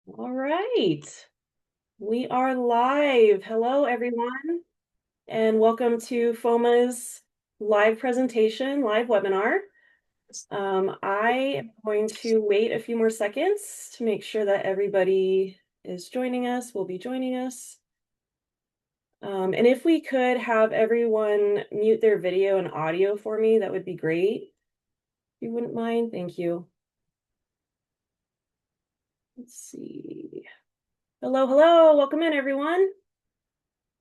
All right, we are live. Hello, everyone, and welcome to FOMA's live presentation, live webinar. I am going to wait a few more seconds to make sure that everybody is joining us, will be joining us. And if we could have everyone mute their video and audio for me, that would be great. If you wouldn't mind, thank you. Let's see. Hello, hello, welcome in, everyone.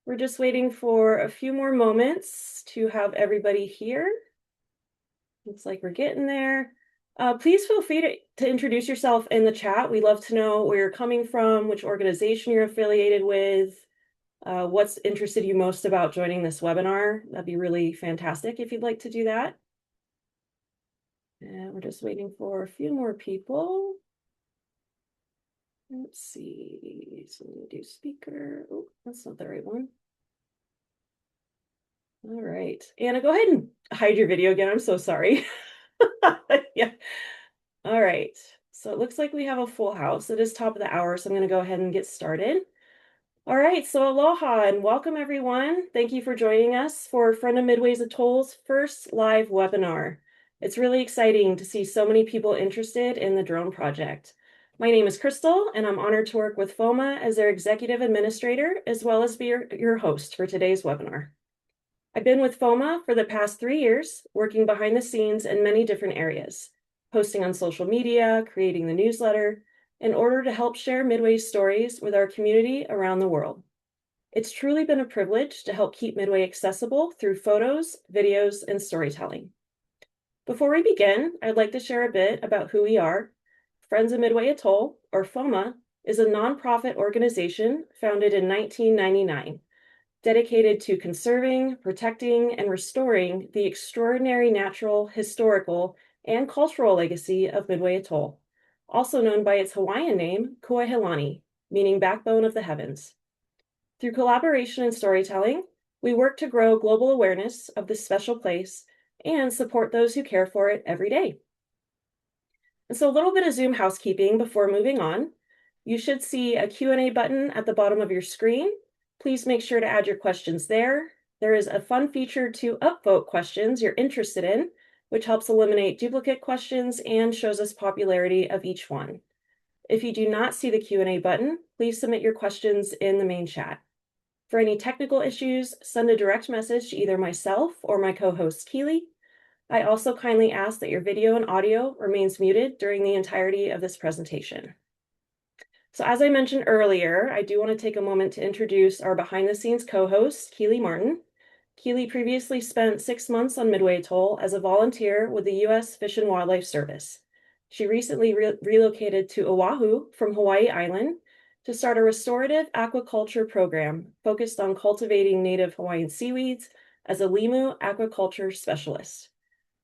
We're just waiting for a few more moments to have everybody here. Looks like we're getting there. Please feel free to introduce yourself in the chat. We love to know where you're coming from, which organization you're affiliated with, what's interested you most about joining this webinar. That'd be really fantastic if you'd like to do that. And we're just waiting for a few more people. Let's see, so we do speaker. Oh, that's not the right one. All right, Anna, go ahead and hide your video again. I'm so sorry. Yeah. All right. So it looks like we have a full house. It is top of the hour, so I'm going to go ahead and get started. All right. So aloha and welcome, everyone. Thank you for joining us for Friend of Midway's Atoll's first live webinar. It's really exciting to see so many people interested in the drone project. My name is Crystal, and I'm honored to work with FOMA as their executive administrator, as well as be your host for today's webinar. I've been with FOMA for the past 3 years, working behind the scenes in many different areas, posting on social media, creating the newsletter, in order to help share Midway's stories with our community around the world. It's truly been a privilege to help keep Midway accessible through photos, videos, and storytelling. Before we begin, I'd like to share a bit about who we are. Friends of Midway Atoll, or FOMA, is a nonprofit organization founded in 1999. Dedicated to conserving, protecting, and restoring the extraordinary natural, historical, and cultural legacy of Midway Atoll, also known by its Hawaiian name, Kuaihelani, meaning backbone of the heavens. Through collaboration and storytelling, we work to grow global awareness of this special place and support those who care for it every day. And so a little bit of Zoom housekeeping before moving on. You should see a Q&A button at the bottom of your screen. Please make sure to add your questions there. There is a fun feature to upvote questions you're interested in, which helps eliminate duplicate questions and shows us popularity of each one. If you do not see the Q&A button, please submit your questions in the main chat. For any technical issues, send a direct message to either myself or my co-host Keely. I also kindly ask that your video and audio remains muted during the entirety of this presentation. So as I mentioned earlier, I do want to take a moment to introduce our behind-the-scenes co-host, Keely Martin. Keely previously spent 6 months on Midway Atoll as a volunteer with the U.S. Fish and Wildlife Service. She recently relocated to Oahu from Hawaii Island to start a restorative aquaculture program focused on cultivating native Hawaiian seaweeds as a limu aquaculture specialist.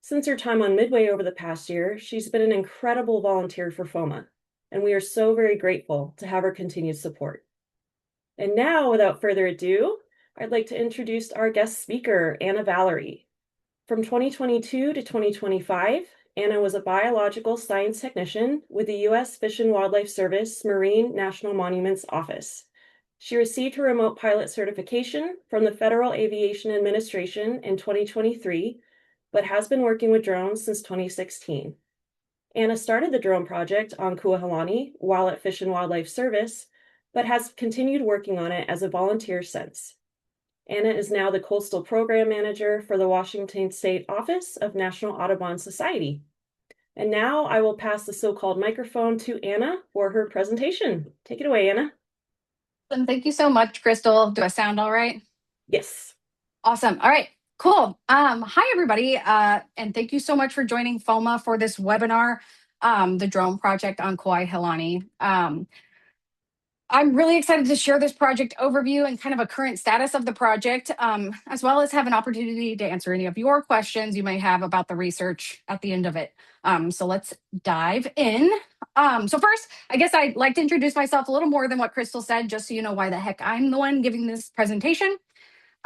Since her time on Midway over the past year, she's been an incredible volunteer for FOMA, and we are so very grateful to have her continued support. And now, without further ado, I'd like to introduce our guest speaker, Anna Valerie. From 2022 to 2025, Anna was a biological science technician with the U.S. Fish and Wildlife Service Marine National Monuments Office. She received her remote pilot certification from the Federal Aviation Administration in 2023, but has been working with drones since 2016. Anna started the drone project on Kuaihelani while at Fish and Wildlife Service, but has continued working on it as a volunteer since. Anna is now the Coastal Program Manager for the Washington State Office of National Audubon Society. And now I will pass the so-called microphone to Anna for her presentation. Take it away, Anna. And thank you so much, Crystal. Do I sound all right? Yes. Awesome. All right, cool. Hi, everybody. And thank you so much for joining FOMA for this webinar, the drone project on Kuaihelani. I'm really excited to share this project overview and kind of a current status of the project, as well as have an opportunity to answer any of your questions you may have about the research at the end of it. So let's dive in. So first, I guess I'd like to introduce myself a little more than what Crystal said, just so you know why the heck I'm the one giving this presentation.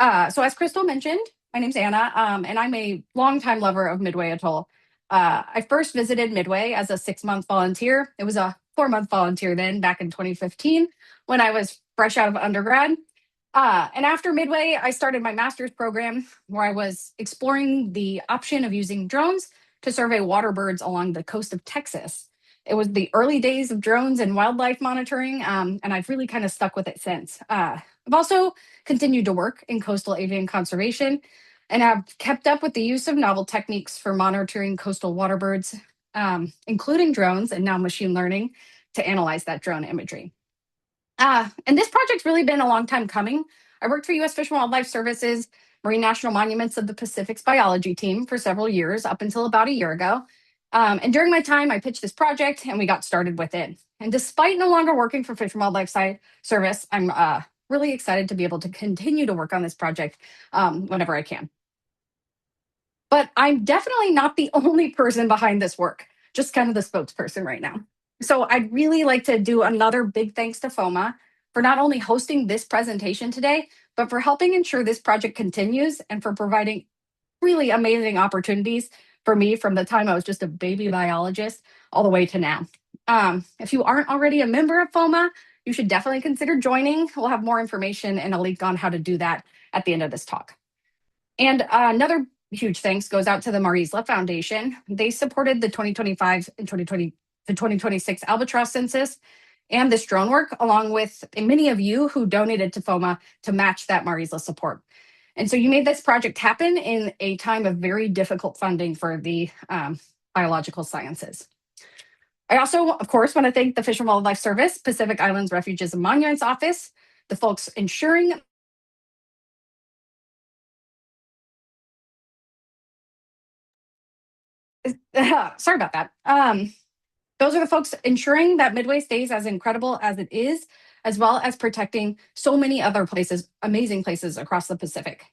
So as Crystal mentioned, my name's Anna, and I'm a longtime lover of Midway Atoll. I first visited Midway as a 6-month volunteer. It was a 4-month volunteer then back in 2015 when I was fresh out of undergrad. And after Midway, I started my master's program where I was exploring the option of using drones to survey water birds along the coast of Texas. It was the early days of drones and wildlife monitoring, and I've really kind of stuck with it since. I've also continued to work in coastal avian conservation and have kept up with the use of novel techniques for monitoring coastal water birds, including drones and now machine learning to analyze that drone imagery. And this project's really been a long time coming. I worked for U.S. Fish and Wildlife Services, Marine National Monuments of the Pacific's biology team for several years, up until about a year ago. And during my time, I pitched this project and we got started with it. And despite no longer working for Fish and Wildlife Service, I'm really excited to be able to continue to work on this project whenever I can. But I'm definitely not the only person behind this work, just kind of the spokesperson right now. So I'd really like to do another big thanks to FOMA for not only hosting this presentation today, but for helping ensure this project continues and for providing really amazing opportunities for me from the time I was just a baby biologist all the way to now. If you aren't already a member of FOMA, you should definitely consider joining. We'll have more information and a link on how to do that at the end of this talk. And another huge thanks goes out to the Marisla Foundation. They supported the 2025 and 2020 to 2026 albatross census and this drone work, along with many of you who donated to FOMA to match that Marisla support. And so you made this project happen in a time of very difficult funding for the biological sciences. I also, of course, want to thank the Fish and Wildlife Service, Pacific Islands Refuges and Monuments Office, the folks ensuring sorry about that. Those are the folks ensuring that Midway stays as incredible as it is, as well as protecting so many other places, amazing places across the Pacific.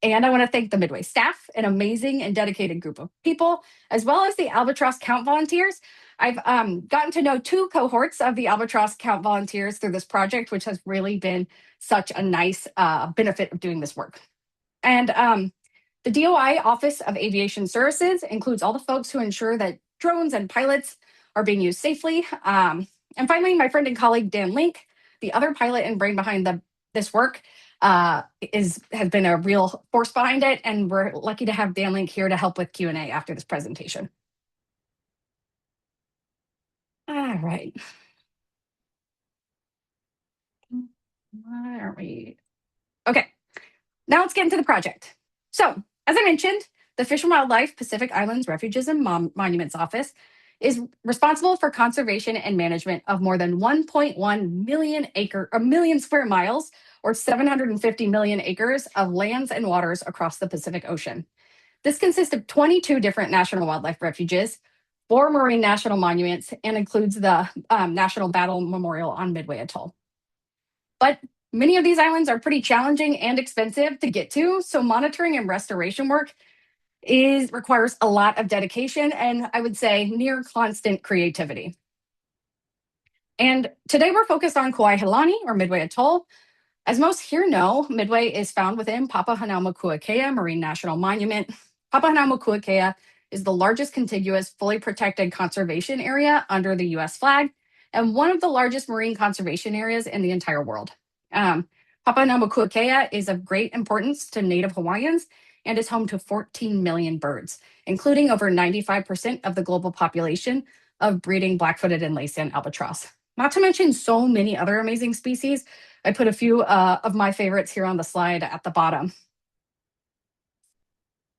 And I want to thank the Midway staff, an amazing and dedicated group of people, as well as the Albatross Count volunteers. I've gotten to know 2 cohorts of the Albatross Count volunteers through this project, which has really been such a nice benefit of doing this work. And the DOI Office of Aviation Services includes all the folks who ensure that drones and pilots are being used safely. And finally, my friend and colleague, Dan Link, the other pilot and brain behind this work, has been a real force behind it. And we're lucky to have Dan Link here to help with Q&A after this presentation. All right. Why are we? Okay, now let's get into the project. So, as I mentioned, the Fish and Wildlife Pacific Islands Refuges and Monuments Office is responsible for conservation and management of more than 1.1 million square miles, or 750 million acres of lands and waters across the Pacific Ocean. This consists of 22 different national wildlife refuges, 4 marine national monuments, and includes the National Battle Memorial on Midway Atoll. But many of these islands are pretty challenging and expensive to get to, so monitoring and restoration work requires a lot of dedication and, I would say, near constant creativity. And today we're focused on Kuaihelani, or Midway Atoll. As most here know, Midway is found within Papahanaumokuakea Marine National Monument. Papahanaumokuakea is the largest contiguous, fully protected conservation area under the U.S. flag and one of the largest marine conservation areas in the entire world. Papahanaumokuakea is of great importance to Native Hawaiians and is home to 14 million birds, including over 95% of the global population of breeding black-footed and lace-sand albatross. Not to mention so many other amazing species. I put a few of my favorites here on the slide at the bottom.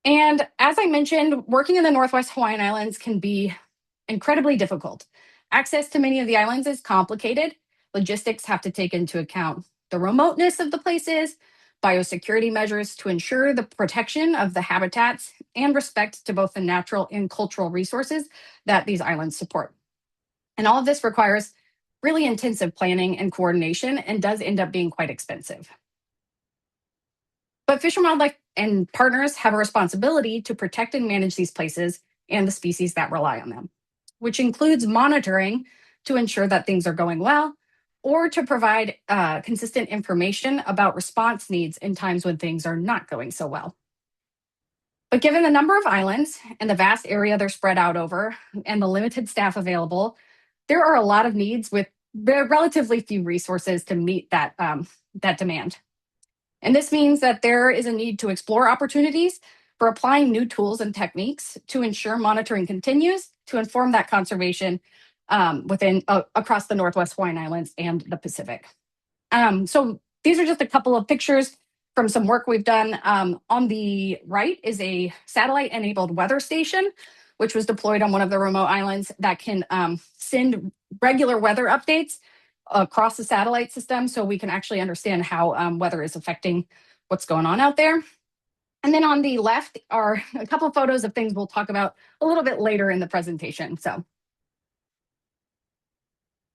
And as I mentioned, working in the Northwest Hawaiian Islands can be incredibly difficult. Access to many of the islands is complicated. Logistics have to take into account the remoteness of the places, biosecurity measures to ensure the protection of the habitats, and respect to both the natural and cultural resources that these islands support. And all of this requires really intensive planning and coordination and does end up being quite expensive. But Fish and Wildlife and partners have a responsibility to protect and manage these places and the species that rely on them, which includes monitoring to ensure that things are going well, or to provide consistent information about response needs in times when things are not going so well. But given the number of islands and the vast area they're spread out over and the limited staff available, there are a lot of needs with relatively few resources to meet that demand. And this means that there is a need to explore opportunities for applying new tools and techniques to ensure monitoring continues to inform that conservation across the Northwest Hawaiian Islands and the Pacific. So these are just a couple of pictures from some work we've done. On the right is a satellite-enabled weather station, which was deployed on one of the remote islands that can send regular weather updates across the satellite system so we can actually understand how weather is affecting what's going on out there. And then on the left are a couple of photos of things we'll talk about a little bit later in the presentation. So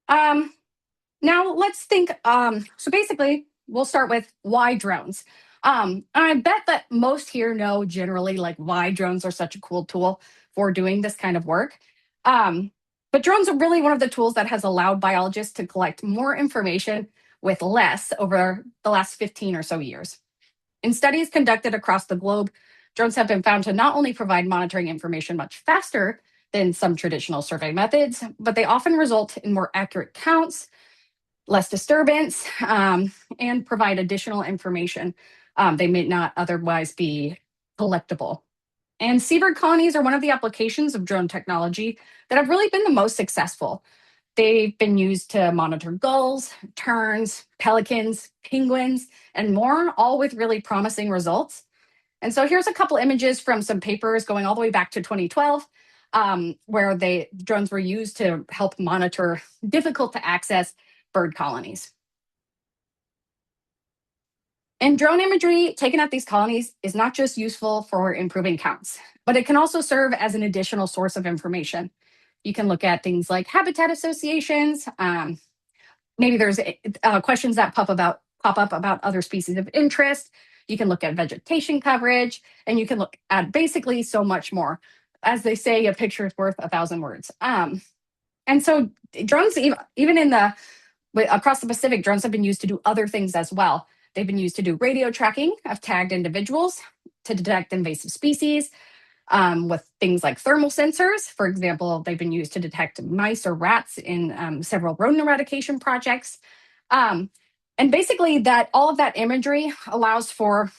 now let's think, so basically we'll start with why drones. I bet that most here know generally like why drones are such a cool tool for doing this kind of work. But drones are really one of the tools that has allowed biologists to collect more information with less over the last 15 or so years. In studies conducted across the globe, drones have been found to not only provide monitoring information much faster than some traditional survey methods, but they often result in more accurate counts, less disturbance, and provide additional information they may not otherwise be collectible. And seabird colonies are one of the applications of drone technology that have really been the most successful. They've been used to monitor gulls, terns, pelicans, penguins, and more, all with really promising results. And so here's a couple images from some papers going all the way back to 2012, where drones were used to help monitor difficult to access bird colonies. And drone imagery taken at these colonies is not just useful for improving counts, but it can also serve as an additional source of information. You can look at things like habitat associations. Maybe there's questions that pop up about other species of interest. You can look at vegetation coverage, and you can look at basically so much more. As they say, a picture is worth 1,000 words. And so drones, even across the Pacific, drones have been used to do other things as well. They've been used to do radio tracking of tagged individuals, to detect invasive species, with things like thermal sensors. For example, they've been used to detect mice or rats in several rodent eradication projects. And basically, all of that imagery allows for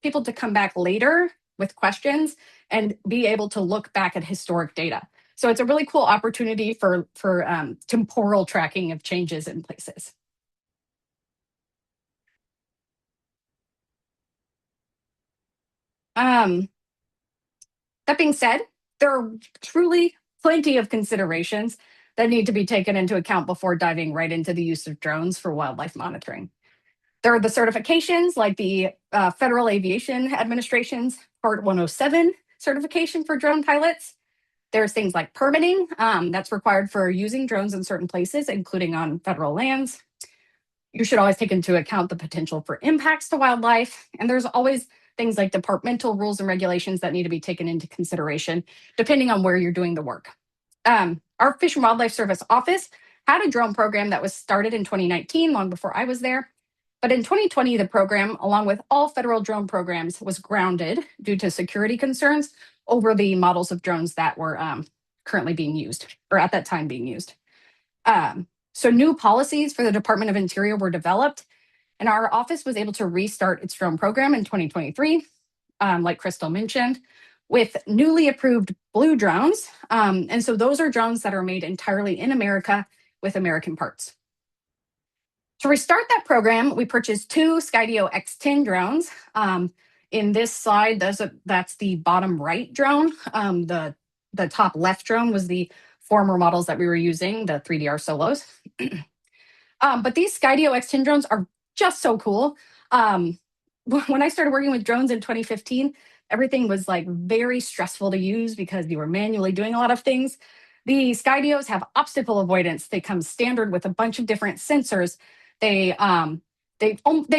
people to come back later with questions and be able to look back at historic data. So it's a really cool opportunity for temporal tracking of changes in places. That being said, there are truly plenty of considerations that need to be taken into account before diving right into the use of drones for wildlife monitoring. There are the certifications like the Federal Aviation Administration's Part 107 certification for drone pilots. There's things like permitting that's required for using drones in certain places, including on federal lands. You should always take into account the potential for impacts to wildlife. And there's always things like departmental rules and regulations that need to be taken into consideration, depending on where you're doing the work. Our Fish and Wildlife Service office had a drone program that was started in 2019, long before I was there. But in 2020, the program, along with all federal drone programs, was grounded due to security concerns over the models of drones that were currently being used, or at that time being used. So new policies for the Department of Interior were developed, and our office was able to restart its drone program in 2023, like Crystal mentioned, with newly approved blue drones. And so those are drones that are made entirely in America with American parts. To restart that program, we purchased two Skydio X10 drones. In this slide, that's the bottom right drone. The top left drone was the former models that we were using, the 3DR Solos. But these Skydio X10 drones are just so cool. When I started working with drones in 2015, everything was like very stressful to use because you were manually doing a lot of things. The Skydios have obstacle avoidance. They come standard with a bunch of different sensors. They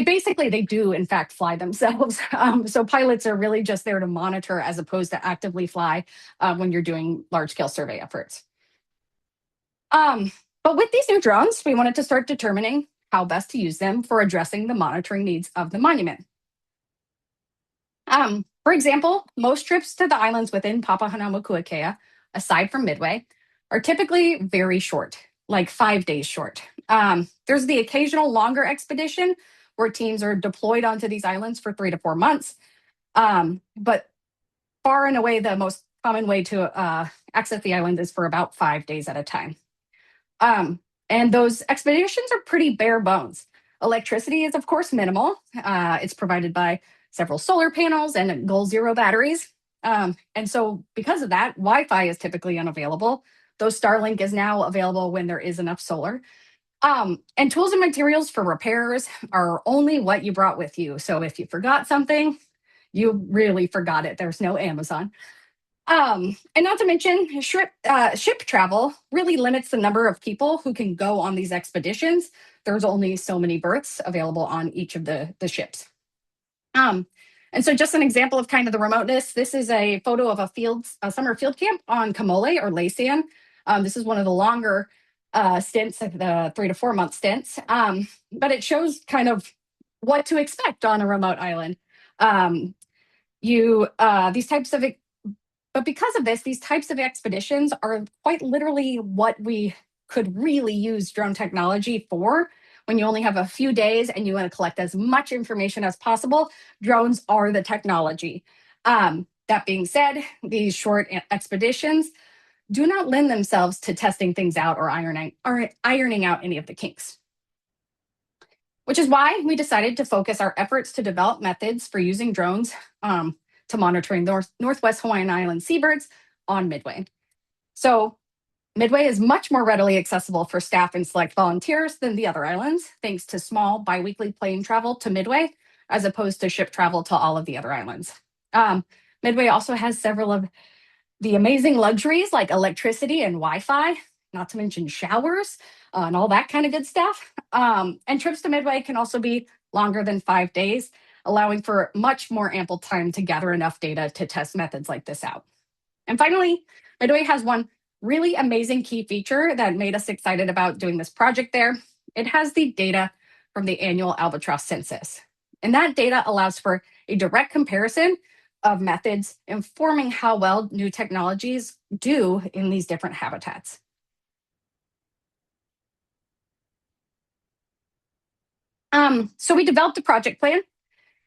basically do in fact fly themselves. So pilots are really just there to monitor as opposed to actively fly when you're doing large scale survey efforts. But with these new drones, we wanted to start determining how best to use them for addressing the monitoring needs of the monument. For example, most trips to the islands within Papahanaumokuakea, aside from Midway, are typically very short, like 5 days short. There's the occasional longer expedition where teams are deployed onto these islands for 3 to 4 months. But far and away, the most common way to access the island is for about 5 days at a time. Um, and those expeditions are pretty bare bones. Electricity is, of course, minimal. It's provided by several solar panels and goal zero batteries. And so, because of that, Wi Fi is typically unavailable. Though Starlink is now available when there is enough solar. And tools and materials for repairs are only what you brought with you. So, if you forgot something, you really forgot it. There's no Amazon. And not to mention, ship travel really limits the number of people who can go on these expeditions. There's only so many berths available on each of the ships. Um, and so just an example of kind of the remoteness, this is a photo of a summer field camp on Kamole or Laysan. This is one of the longer stints, the 3 to 4 month stints, but it shows kind of what to expect on a remote island. Um, you these types of But because of this, these types of expeditions are quite literally what we could really use drone technology for. When you only have a few days and you want to collect as much information as possible, drones are the technology. That being said, these short expeditions do not lend themselves to testing things out or ironing out any of the kinks. Which is why we decided to focus our efforts to develop methods for using drones to monitoring Northwest Hawaiian Island seabirds on Midway. So Midway is much more readily accessible for staff and select volunteers than the other islands, thanks to small biweekly plane travel to Midway, as opposed to ship travel to all of the other islands. Midway also has several of the amazing luxuries like electricity and Wi-Fi, not to mention showers and all that kind of good stuff. And trips to Midway can also be longer than 5 days, allowing for much more ample time to gather enough data to test methods like this out. And finally, Midway has one really amazing key feature that made us excited about doing this project there. It has the data from the annual albatross census. And that data allows for a direct comparison of methods informing how well new technologies do in these different habitats. So we developed a project plan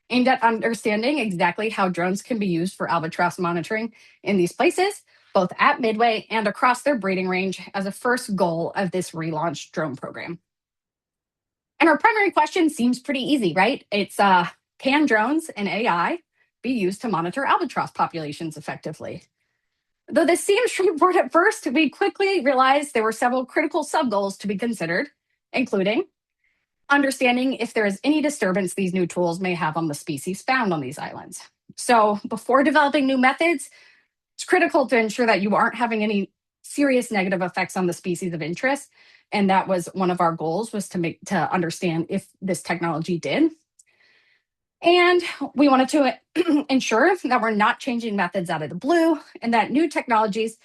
aimed at understanding exactly how drones can be used for albatross monitoring in these places, both at Midway and across their breeding range as a first goal of this relaunched drone program. And our primary question seems pretty easy, right? It's can drones and AI be used to monitor albatross populations effectively? Though this seems straightforward at first, we quickly realized there were several critical sub-goals to be considered, including understanding if there is any disturbance these new tools may have on the species found on these islands. So before developing new methods, it's critical to ensure that you aren't having any serious negative effects on the species of interest. And that was one of our goals, was to understand if this technology did. And we wanted to ensure that we're not changing methods out of the blue and that new technologies,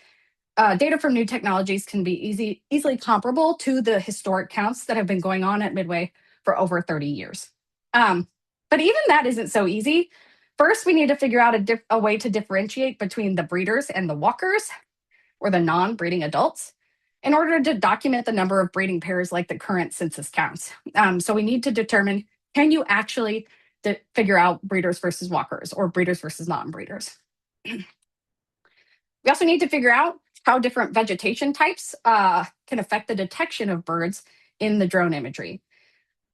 data from new technologies can be easily comparable to the historic counts that have been going on at Midway for over 30 years. But even that isn't so easy. First, we need to figure out a way to differentiate between the breeders and the walkers, or the non-breeding adults, in order to document the number of breeding pairs like the current census counts. So we need to determine, can you actually figure out breeders versus walkers or breeders versus non-breeders? We also need to figure out how different vegetation types can affect the detection of birds in the drone imagery.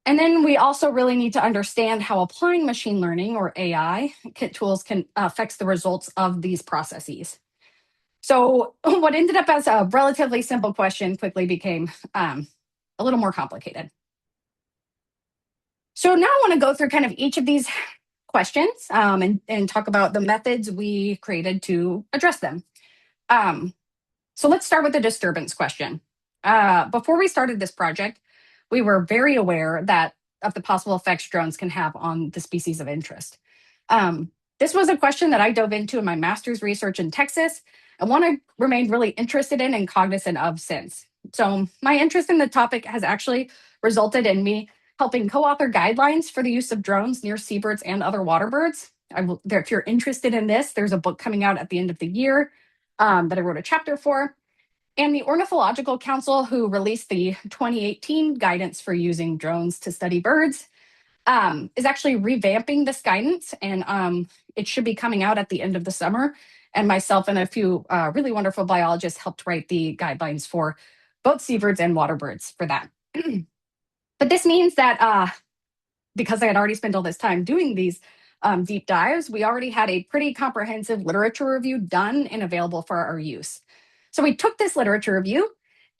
And then we also really need to understand how applying machine learning or AI tools can affect the results of these processes. So what ended up as a relatively simple question quickly became a little more complicated. So now I want to go through kind of each of these questions and talk about the methods we created to address them. So let's start with the disturbance question. Before we started this project, we were very aware of the possible effects drones can have on the species of interest. This was a question that I dove into in my master's research in Texas, and one I remained really interested in and cognizant of since. So my interest in the topic has actually resulted in me helping co-author guidelines for the use of drones near seabirds and other water birds. If you're interested in this, there's a book coming out at the end of the year that I wrote a chapter for. And the Ornithological Council, who released the 2018 guidance for using drones to study birds, is actually revamping this guidance, and it should be coming out at the end of the summer. And myself and a few really wonderful biologists helped write the guidelines for both seabirds and water birds for that. But this means that because I had already spent all this time doing these deep dives, we already had a pretty comprehensive literature review done and available for our use. So we took this literature review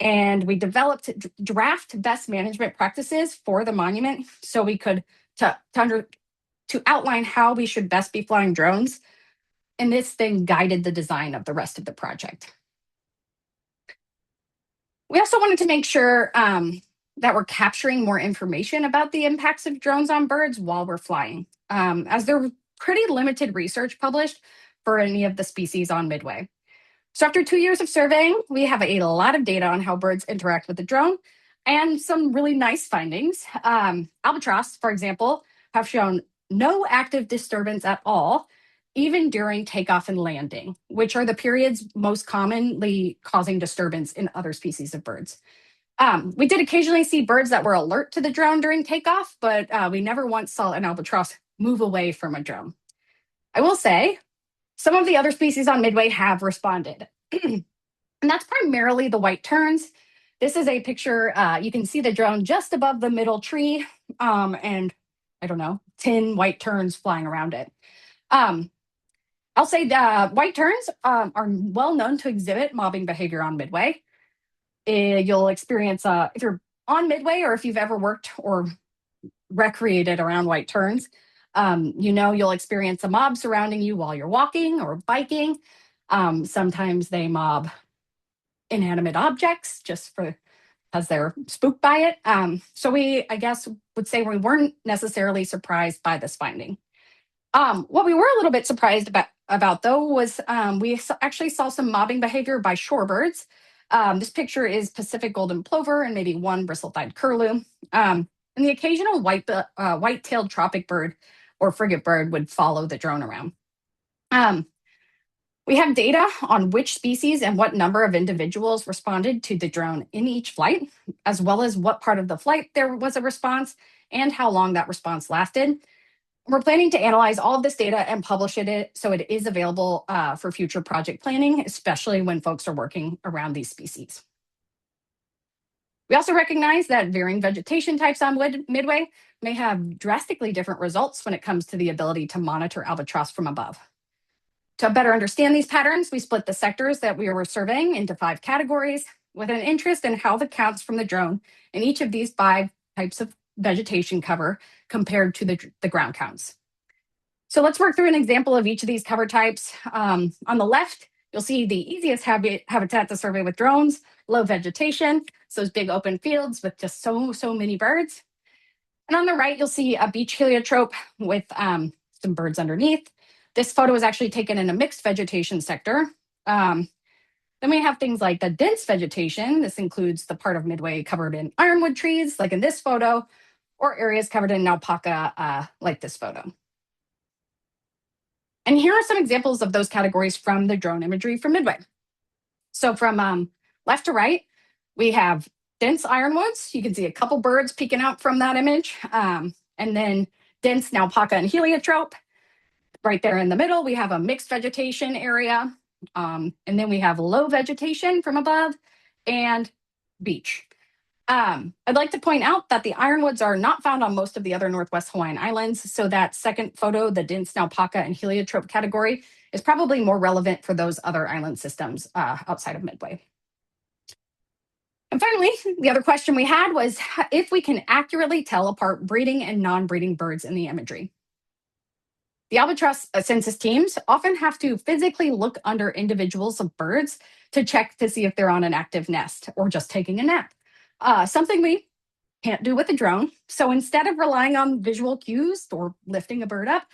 and we developed draft best management practices for the monument so we could to outline how we should best be flying drones. And this then guided the design of the rest of the project. We also wanted to make sure that we're capturing more information about the impacts of drones on birds while we're flying, as there was pretty limited research published for any of the species on Midway. So after 2 years of surveying, we have a lot of data on how birds interact with the drone and some really nice findings. Albatross, for example, have shown no active disturbance at all, even during takeoff and landing, which are the periods most commonly causing disturbance in other species of birds. We did occasionally see birds that were alert to the drone during takeoff, but we never once saw an albatross move away from a drone. I will say, some of the other species on Midway have responded. And that's primarily the white terns. This is a picture, you can see the drone just above the middle tree, and I don't know, 10 white terns flying around it. I'll say white terns are well known to exhibit mobbing behavior on Midway. You'll experience, if you're on Midway or if you've ever worked or recreated around white terns, you'll experience a mob surrounding you while you're walking or biking. Sometimes they mob inanimate objects just because they're spooked by it. So we, I guess, would say we weren't necessarily surprised by this finding. What we were a little bit surprised about though was we actually saw some mobbing behavior by shorebirds. This picture is Pacific golden plover and maybe one bristle-thighed curlew. And the occasional white-tailed tropic bird or frigate bird would follow the drone around. We have data on which species and what number of individuals responded to the drone in each flight, as well as what part of the flight there was a response and how long that response lasted. We're planning to analyze all of this data and publish it so it is available for future project planning, especially when folks are working around these species. We also recognize that varying vegetation types on Midway may have drastically different results when it comes to the ability to monitor albatross from above. To better understand these patterns, we split the sectors that we were surveying into 5 categories with an interest in how the counts from the drone in each of these 5 types of vegetation cover compared to the ground counts. So let's work through an example of each of these cover types. On the left, you'll see the easiest habitat to survey with drones, low vegetation, so those big open fields with just so many birds. And on the right, you'll see a beach heliotrope with some birds underneath. This photo was actually taken in a mixed vegetation sector. Then we have things like the dense vegetation. This includes the part of Midway covered in ironwood trees, like in this photo, or areas covered in alpaca, like this photo. And here are some examples of those categories from the drone imagery from Midway. So from left to right, we have dense ironwoods. You can see a couple birds peeking out from that image. And then dense alpaca and heliotrope. Right there in the middle, we have a mixed vegetation area. And then we have low vegetation from above and beach. I'd like to point out that the ironwoods are not found on most of the other Northwest Hawaiian Islands. So that second photo, the dense alpaca and heliotrope category, is probably more relevant for those other island systems outside of Midway. And finally, the other question we had was if we can accurately tell apart breeding and non-breeding birds in the imagery. The albatross census teams often have to physically look under individuals of birds to check to see if they're on an active nest or just taking a nap. Something we can't do with a drone. So instead of relying on visual cues or lifting a bird up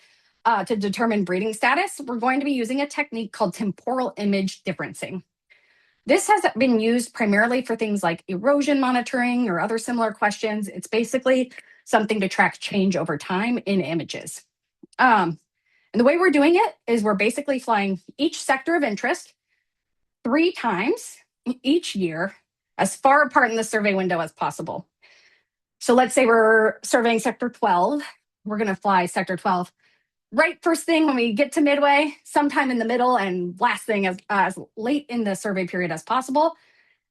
to determine breeding status, we're going to be using a technique called temporal image differencing. This has been used primarily for things like erosion monitoring or other similar questions. It's basically something to track change over time in images. And the way we're doing it is we're basically flying each sector of interest 3 times each year as far apart in the survey window as possible. So let's say we're surveying sector 12. We're going to fly sector 12 right first thing when we get to Midway, sometime in the middle, and last thing as late in the survey period as possible.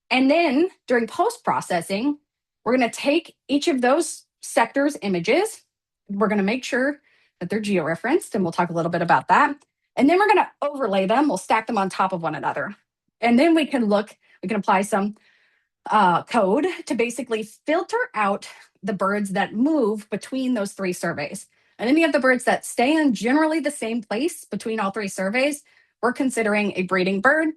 And then during post-processing, we're going to take each of those sectors' images. We're going to make sure that they're georeferenced, and we'll talk a little bit about that. And then we're going to overlay them. We'll stack them on top of one another. And then we can apply some code to basically filter out the birds that move between those three surveys. And any of the birds that stay in generally the same place between all three surveys, we're considering a breeding bird.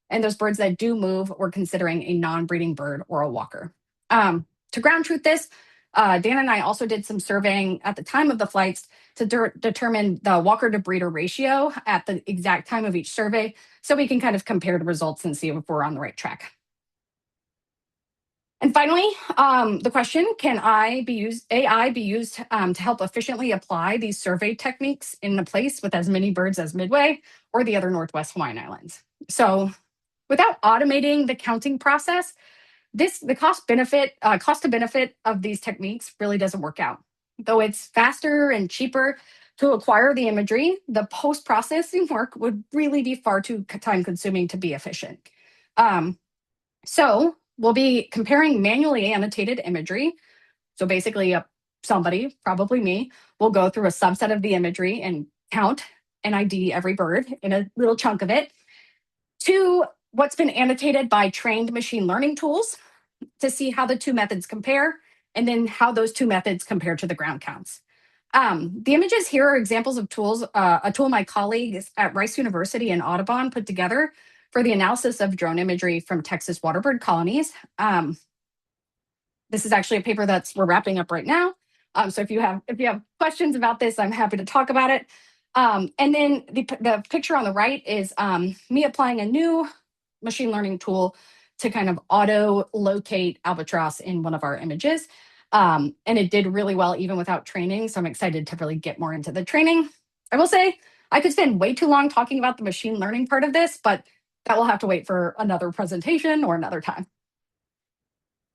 And those birds that do move, we're considering a non-breeding bird or a walker. To ground truth this, Dan and I also did some surveying at the time of the flights to determine the walker to breeder ratio at the exact time of each survey, so we can kind of compare the results and see if we're on the right track. And finally, the question, can AI be used to help efficiently apply these survey techniques in a place with as many birds as Midway or the other Northwest Hawaiian Islands? So without automating the counting process, the cost to benefit of these techniques really doesn't work out. Though it's faster and cheaper to acquire the imagery, the post-processing work would really be far too time consuming to be efficient. So we'll be comparing manually annotated imagery. So basically somebody, probably me, will go through a subset of the imagery and count and ID every bird in a little chunk of it, to what's been annotated by trained machine learning tools to see how the two methods compare, and then how those two methods compare to the ground counts. The images here are examples of tools, a tool my colleagues at Rice University in Audubon put together for the analysis of drone imagery from Texas waterbird colonies. This is actually a paper we're wrapping up right now. So if you have questions about this, I'm happy to talk about it. And then the picture on the right is me applying a new machine learning tool to kind of auto locate albatross in one of our images. And it did really well even without training. So I'm excited to really get more into the training. I will say I could spend way too long talking about the machine learning part of this, but that will have to wait for another presentation or another time.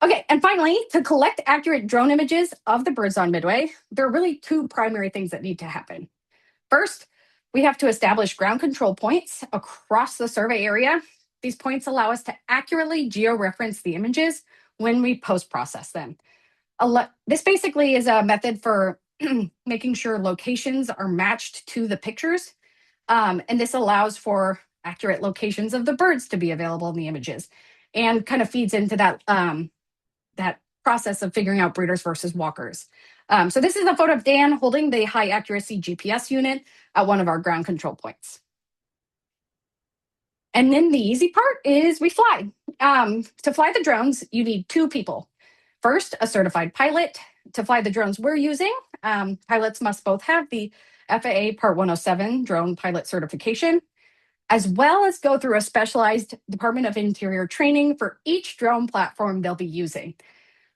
Okay, and finally, to collect accurate drone images of the birds on Midway, there are really two primary things that need to happen. First, we have to establish ground control points across the survey area. These points allow us to accurately georeference the images when we post-process them. This basically is a method for making sure locations are matched to the pictures. And this allows for accurate locations of the birds to be available in the images, and kind of feeds into that process of figuring out breeders versus walkers. So this is a photo of Dan holding the high accuracy GPS unit at one of our ground control points. And then the easy part is we fly. To fly the drones, you need two people. First, a certified pilot. To fly the drones we're using, pilots must both have the FAA Part 107 drone pilot certification, as well as go through a specialized Department of Interior training for each drone platform they'll be using.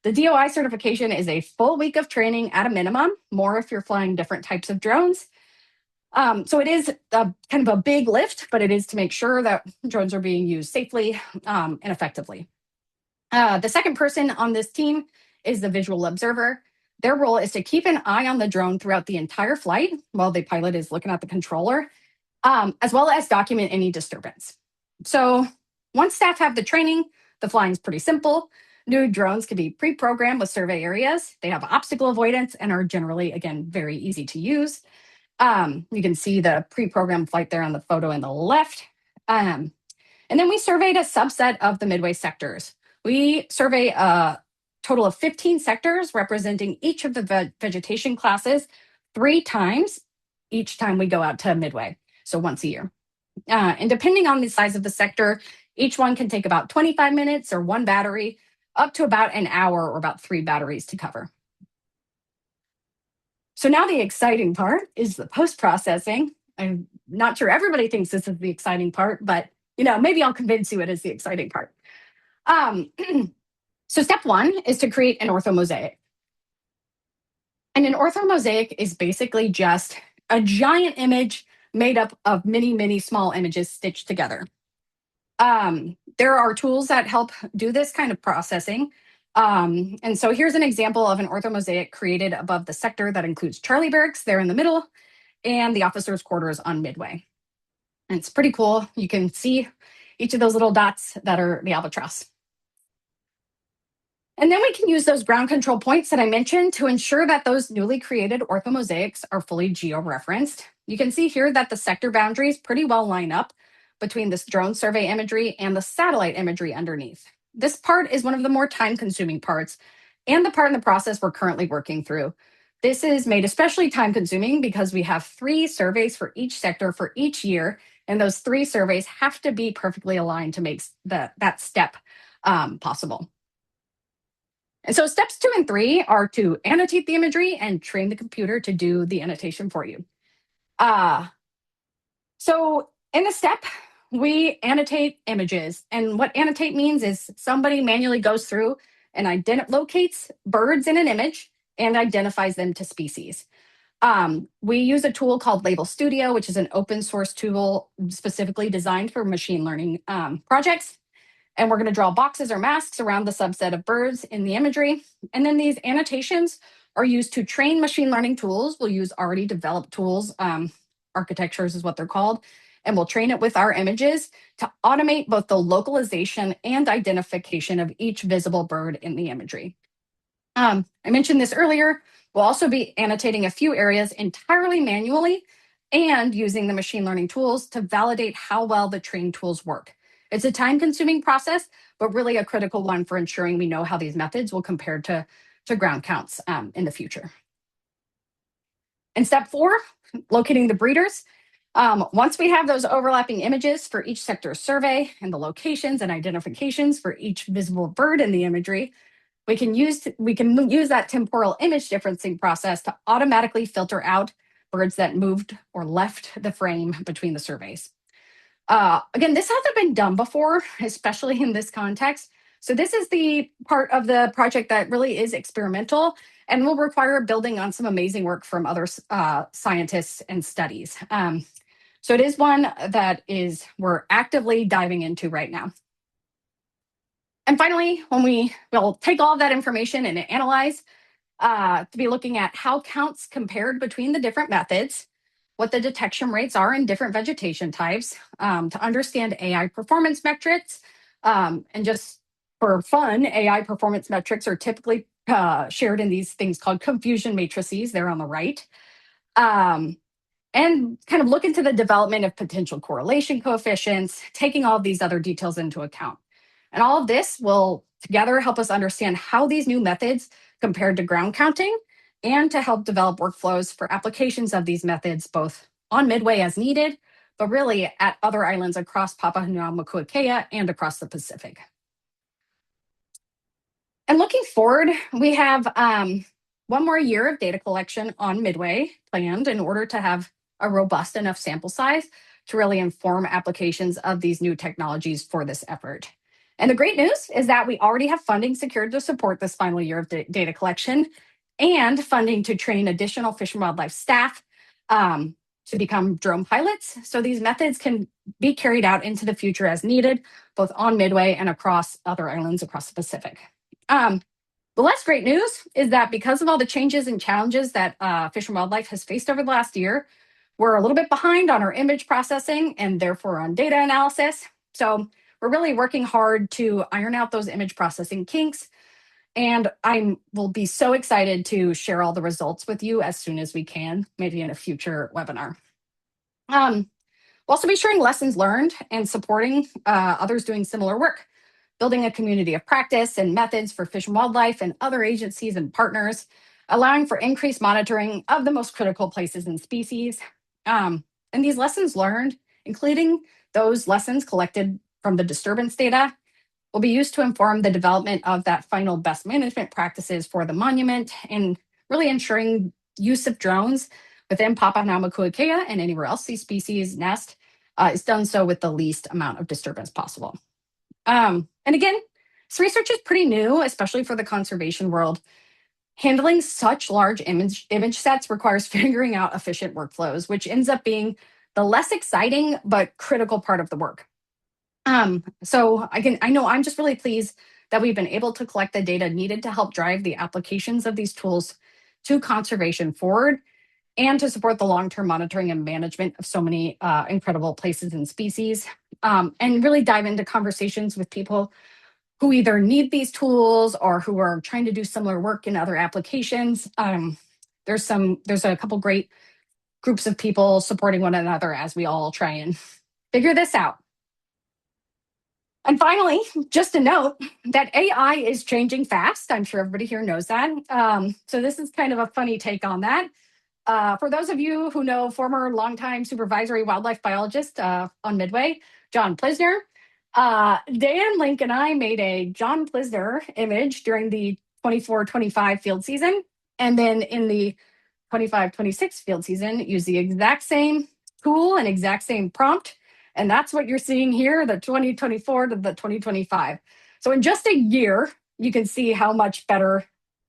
The DOI certification is a full week of training at a minimum, more if you're flying different types of drones. So it is kind of a big lift, but it is to make sure that drones are being used safely and effectively. The second person on this team is the visual observer. Their role is to keep an eye on the drone throughout the entire flight while the pilot is looking at the controller, as well as document any disturbance. So once staff have the training, the flying is pretty simple. New drones can be pre-programmed with survey areas. They have obstacle avoidance and are generally, again, very easy to use. You can see the pre-programmed flight there on the photo in the left. And then we surveyed a subset of the Midway sectors. We survey a total of 15 sectors representing each of the vegetation classes 3 times each time we go out to Midway, so once a year. And depending on the size of the sector, each one can take about 25 minutes or 1 battery, up to about an hour or about 3 batteries to cover. So now the exciting part is the post-processing. I'm not sure everybody thinks this is the exciting part, but maybe I'll convince you it is the exciting part. So step 1 is to create an orthomosaic. And an orthomosaic is basically just a giant image made up of many, many small images stitched together. there are tools that help do this kind of processing. And so here's an example of an orthomosaic created above the sector that includes Charlie Barracks there in the middle and the officers' quarters on Midway. And it's pretty cool. You can see each of those little dots that are the albatross. And then we can use those ground control points that I mentioned to ensure that those newly created orthomosaics are fully geo-referenced. You can see here that the sector boundaries pretty well line up between this drone survey imagery and the satellite imagery underneath. This part is one of the more time-consuming parts and the part in the process we're currently working through. This is made especially time-consuming because we have 3 surveys for each sector for each year, and those 3 surveys have to be perfectly aligned to make that step possible. And so steps 2 and 3 are to annotate the imagery and train the computer to do the annotation for you. So in this step, we annotate images. And what annotate means is somebody manually goes through and locates birds in an image and identifies them to species. We use a tool called Label Studio, which is an open source tool specifically designed for machine learning projects. And we're going to draw boxes or masks around the subset of birds in the imagery. And then these annotations are used to train machine learning tools. We'll use already developed tools, architectures is what they're called, and we'll train it with our images to automate both the localization and identification of each visible bird in the imagery. I mentioned this earlier. We'll also be annotating a few areas entirely manually and using the machine learning tools to validate how well the trained tools work. It's a time-consuming process, but really a critical one for ensuring we know how these methods will compare to ground counts in the future. And step 4, locating the breeders. Once we have those overlapping images for each sector survey and the locations and identifications for each visible bird in the imagery, we can use that temporal image differencing process to automatically filter out birds that moved or left the frame between the surveys. Again, this hasn't been done before, especially in this context. So this is the part of the project that really is experimental and will require building on some amazing work from other scientists and studies. So it is one that we're actively diving into right now. And finally, we'll take all of that information and analyze to be looking at how counts compared between the different methods, what the detection rates are in different vegetation types, to understand AI performance metrics. And just for fun, AI performance metrics are typically shared in these things called confusion matrices. They're on the right. And kind of look into the development of potential correlation coefficients, taking all of these other details into account. And all of this will together help us understand how these new methods compared to ground counting and to help develop workflows for applications of these methods, both on Midway as needed, but really at other islands across Papahanaumokuakea and across the Pacific. And looking forward, we have 1 more year of data collection on Midway planned in order to have a robust enough sample size to really inform applications of these new technologies for this effort. And the great news is that we already have funding secured to support this final year of data collection and funding to train additional Fish and Wildlife staff to become drone pilots. So these methods can be carried out into the future as needed, both on Midway and across other islands across the Pacific. The less great news is that because of all the changes and challenges that Fish and Wildlife has faced over the last year, we're a little bit behind on our image processing and therefore on data analysis. So we're really working hard to iron out those image processing kinks. And I will be so excited to share all the results with you as soon as we can, maybe in a future webinar. We'll also be sharing lessons learned and supporting others doing similar work, building a community of practice and methods for Fish and Wildlife and other agencies and partners, allowing for increased monitoring of the most critical places and species. And these lessons learned, including those lessons collected from the disturbance data, will be used to inform the development of that final best management practices for the monument and really ensuring use of drones within Papahanaumokuakea and anywhere else these species nest is done so with the least amount of disturbance possible. And again, this research is pretty new, especially for the conservation world. Handling such large image sets requires figuring out efficient workflows, which ends up being the less exciting but critical part of the work. I know I'm just really pleased that we've been able to collect the data needed to help drive the applications of these tools to conservation forward and to support the long-term monitoring and management of so many incredible places and species, and really dive into conversations with people who either need these tools or who are trying to do similar work in other applications. There's a couple great groups of people supporting one another as we all try and figure this out. And finally, just a note that AI is changing fast. I'm sure everybody here knows that. So this is kind of a funny take on that. For those of you who know former longtime supervisory wildlife biologist on Midway, John Plisner, Dan Link and I made a John Plisner image during the 24-25 field season. And then in the 25-26 field season, use the exact same tool and exact same prompt. And that's what you're seeing here, the 2024 to the 2025. So in just a year, you can see how much better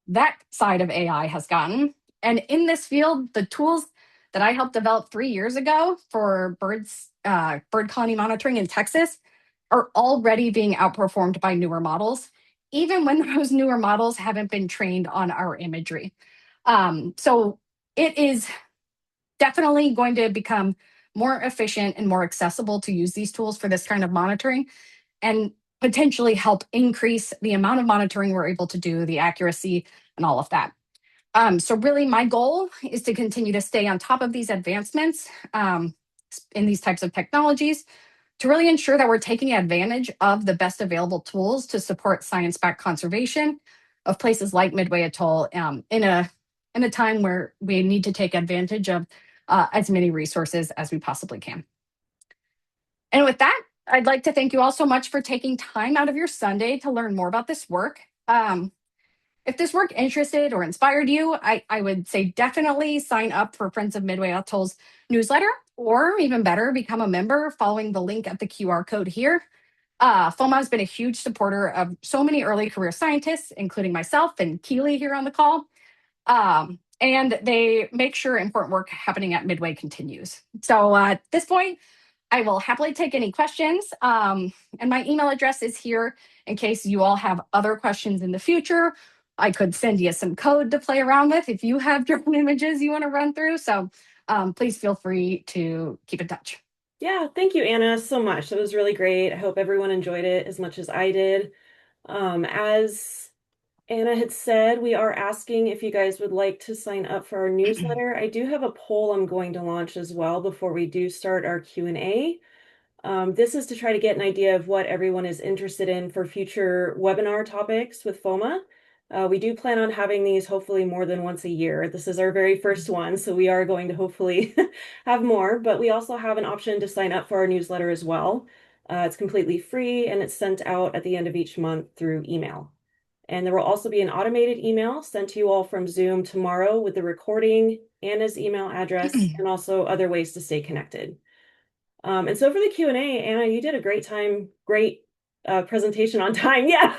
that side of AI has gotten. And in this field, the tools that I helped develop 3 years ago for bird colony monitoring in Texas are already being outperformed by newer models, even when those newer models haven't been trained on our imagery. So it is definitely going to become more efficient and more accessible to use these tools for this kind of monitoring and potentially help increase the amount of monitoring we're able to do, the accuracy, and all of that. So really my goal is to continue to stay on top of these advancements in these types of technologies to really ensure that we're taking advantage of the best available tools to support science-backed conservation of places like Midway Atoll in a time where we need to take advantage of as many resources as we possibly can. And with that, I'd like to thank you all so much for taking time out of your Sunday to learn more about this work. If this work interested or inspired you, I would say definitely sign up for Friends of Midway Atoll's newsletter, or even better, become a member following the link at the QR code here. FOMA has been a huge supporter of so many early career scientists, including myself and Keely here on the call. And they make sure important work happening at Midway continues. So at this point, I will happily take any questions. And my email address is here in case you all have other questions in the future. I could send you some code to play around with if you have drone images you want to run through. So please feel free to keep in touch. Yeah, thank you, Anna, so much. That was really great. I hope everyone enjoyed it as much as I did. As Anna had said, we are asking if you guys would like to sign up for our newsletter. I do have a poll I'm going to launch as well before we do start our Q&A. This is to try to get an idea of what everyone is interested in for future webinar topics with FOMA. We do plan on having these hopefully more than once a year. This is our very first one, so we are going to hopefully have more, but we also have an option to sign up for our newsletter as well. It's completely free and it's sent out at the end of each month through email. And there will also be an automated email sent to you all from Zoom tomorrow with the recording, Anna's email address, and also other ways to stay connected. And so for the Q&A, Anna, you did a great presentation on time. Yeah,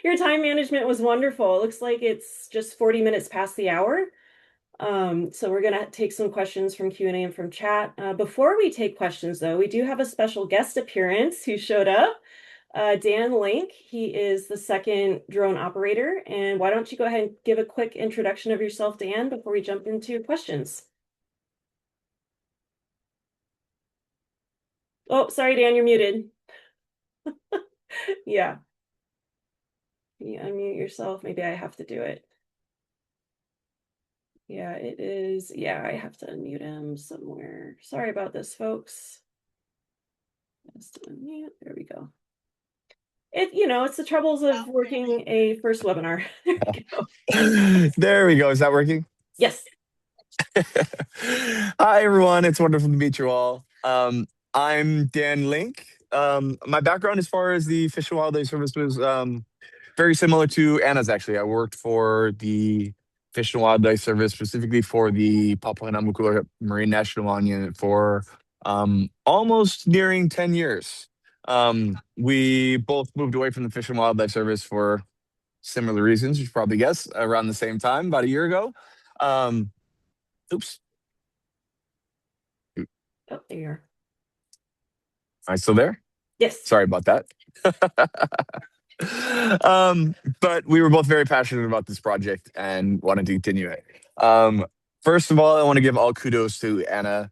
your time management was wonderful. It looks like it's just 40 minutes past the hour. So we're going to take some questions from Q&A and from chat. Before we take questions, though, we do have a special guest appearance who showed up. Dan Link, he is the second drone operator. And why don't you go ahead and give a quick introduction of yourself, Dan, before we jump into questions? Oh, sorry, Dan, you're muted. Yeah. Can you unmute yourself? Maybe I have to do it. Yeah, it is. Yeah, I have to unmute him somewhere. Sorry about this, folks. Just unmute. There we go. It's the troubles of working a first webinar. There we go. There we go. Is that working? Yes. Hi, everyone. It's wonderful to meet you all. I'm Dan Link. My background as far as the Fish and Wildlife Service was very similar to Anna's, actually. I worked for the Fish and Wildlife Service, specifically for the Papahanaumoku Marine National Monument for almost nearing 10 years. We both moved away from the Fish and Wildlife Service for similar reasons, you should probably guess, around the same time, about a year ago. Oops. Oh, there you are. Am I still there? Yes. Sorry about that. But we were both very passionate about this project and wanted to continue it. First of all, I want to give all kudos to Anna.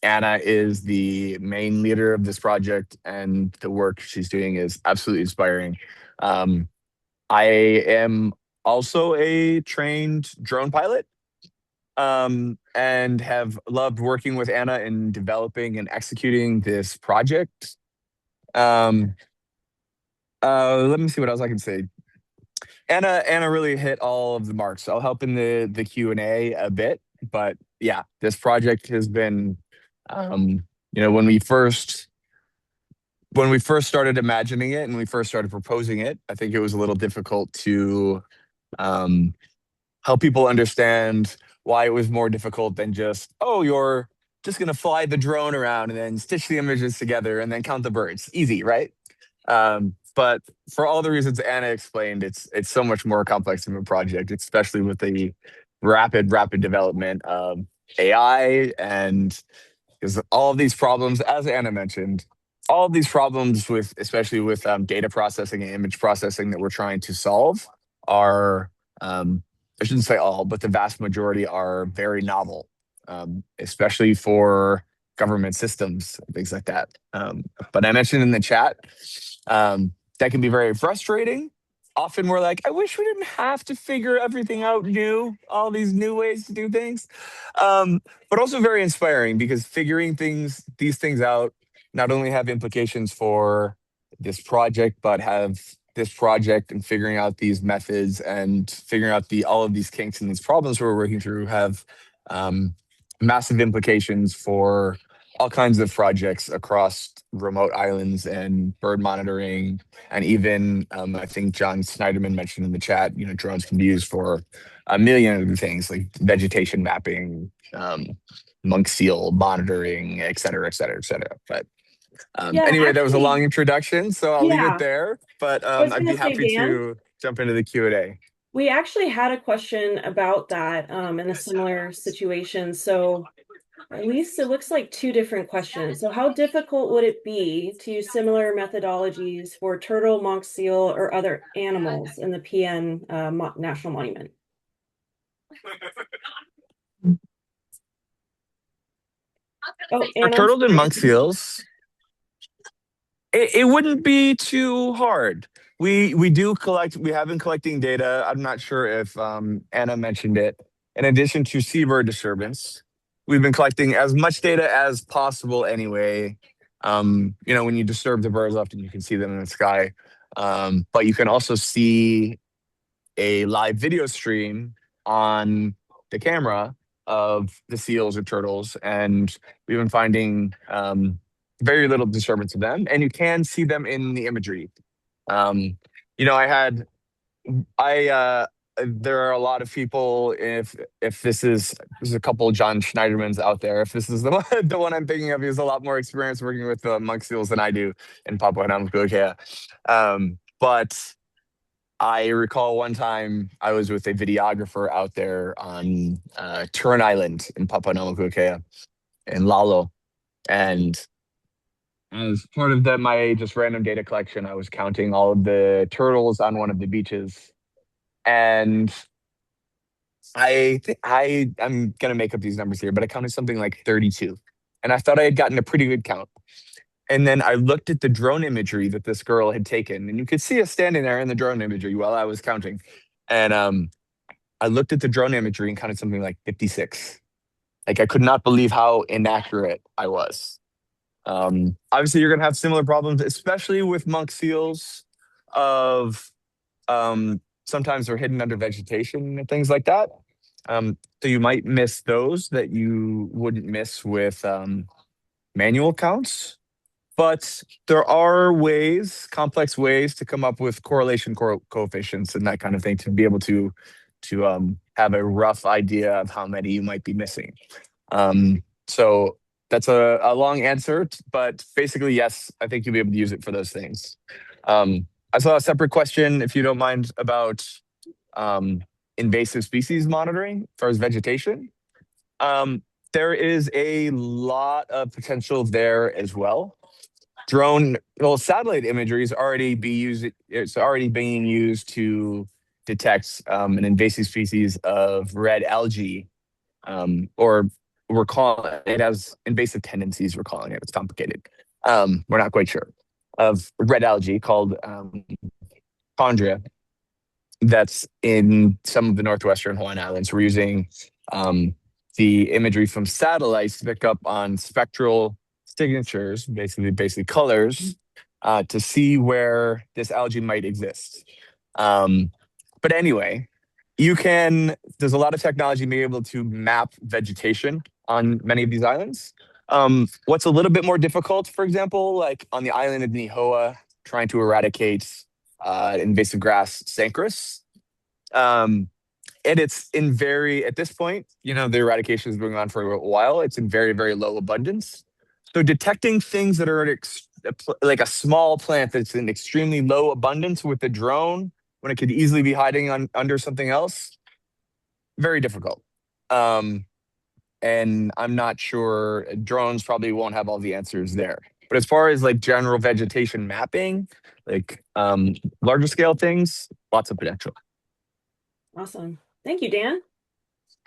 Anna is the main leader of this project, and the work she's doing is absolutely inspiring. Um, I am also a trained drone pilot, and have loved working with Anna in developing and executing this project. Um, Let me see what else I can say. Anna really hit all of the marks. I'll help in the Q&A a bit, but yeah, this project has been, um, when we first started imagining it and we first started proposing it, I think it was a little difficult to um, help people understand why it was more difficult than just, oh, you're just gonna fly the drone around and then stitch the images together and then count the birds. Easy, right? But for all the reasons Anna explained, it's so much more complex of a project, especially with the rapid development of AI, and because all of these problems, as Anna mentioned, all of these problems with, especially with data processing and image processing that we're trying to solve are, I shouldn't say all, but the vast majority are very novel, especially for government systems, things like that. But I mentioned in the chat, that can be very frustrating. Often we're like, I wish we didn't have to figure everything out new, all these new ways to do things. But also very inspiring because figuring these things out not only have implications for this project, but have this project and figuring out these methods and figuring out all of these kinks and these problems we're working through have um, massive implications for all kinds of projects across remote islands and bird monitoring, and even I think John Snyderman mentioned in the chat, drones can be used for a million other things like vegetation mapping, monk seal monitoring, et cetera, et cetera, et cetera. But Yeah, anyway, that was a long actually, introduction, so I'll leave it yeah. there. But I was I'd gonna be say, happy Dan, to jump into the Q&A. we actually had a question about that in a similar situation. So at least it looks like two different questions. So how difficult would it be to use similar methodologies for turtle, monk seal, or other animals in the PN National Monument? Oh, For and I'm turtles and sorry. monk seals, it wouldn't be too hard. We do collect. We have been collecting data. I'm not sure if Anna mentioned it. In addition to seabird disturbance, we've been collecting as much data as possible. Anyway, when you disturb the birds, often you can see them in the sky, but you can also see a live video stream on the camera of the seals or turtles, and we've been finding very little disturbance of them, and you can see them in the imagery. Um, you know, I had I there are a lot of people. If there's a couple of John Schneidermans out there. If this is the one, the one I'm thinking of, he has a lot more experience working with monk seals than I do in Papua New Guinea. But I recall one time I was with a videographer out there on Turn Island in Papua New Guinea in Lalo, and as part of my just random data collection, I was counting all of the turtles on one of the beaches, and I'm gonna make up these numbers here, but I counted something like 32, and I thought I had gotten a pretty good count. And then I looked at the drone imagery that this girl had taken, and you could see us standing there in the drone imagery while I was counting. And I looked at the drone imagery and counted something like 56. Like I could not believe how inaccurate I was. Obviously, you're going to have similar problems, especially with monk seals. Of Sometimes they're hidden under vegetation and things like that. So you might miss those that you wouldn't miss with manual counts. But there are complex ways to come up with correlation coefficients and that kind of thing to be able to have a rough idea of how many you might be missing. So that's a long answer, but basically, yes, I think you'll be able to use it for those things. I saw a separate question, if you don't mind, about um, invasive species monitoring as far as vegetation. Um, there is a lot of potential there as well. satellite imagery is already be used. It's already being used to detect an invasive species of red algae, or we're calling it has invasive tendencies. We're calling it. It's complicated. We're not quite sure of red algae called chondria that's in some of the northwestern Hawaiian Islands. We're using um, the imagery from satellites to pick up on spectral signatures, basically colors, to see where this algae might exist. Um, but anyway, there's a lot of technology being able to map vegetation on many of these islands. What's a little bit more difficult, for example, like on the island of Nihoa, trying to eradicate invasive grass sancris. Um, and it's in very, at this point, the eradication is going on for a while. It's in very, very low abundance. So detecting things that are like a small plant that's in extremely low abundance with a drone when it could easily be hiding under something else, very difficult. Um, and I'm not sure drones probably won't have all the answers there. But as far as like general vegetation mapping, like larger scale things, lots of potential. Awesome. Thank you, Dan.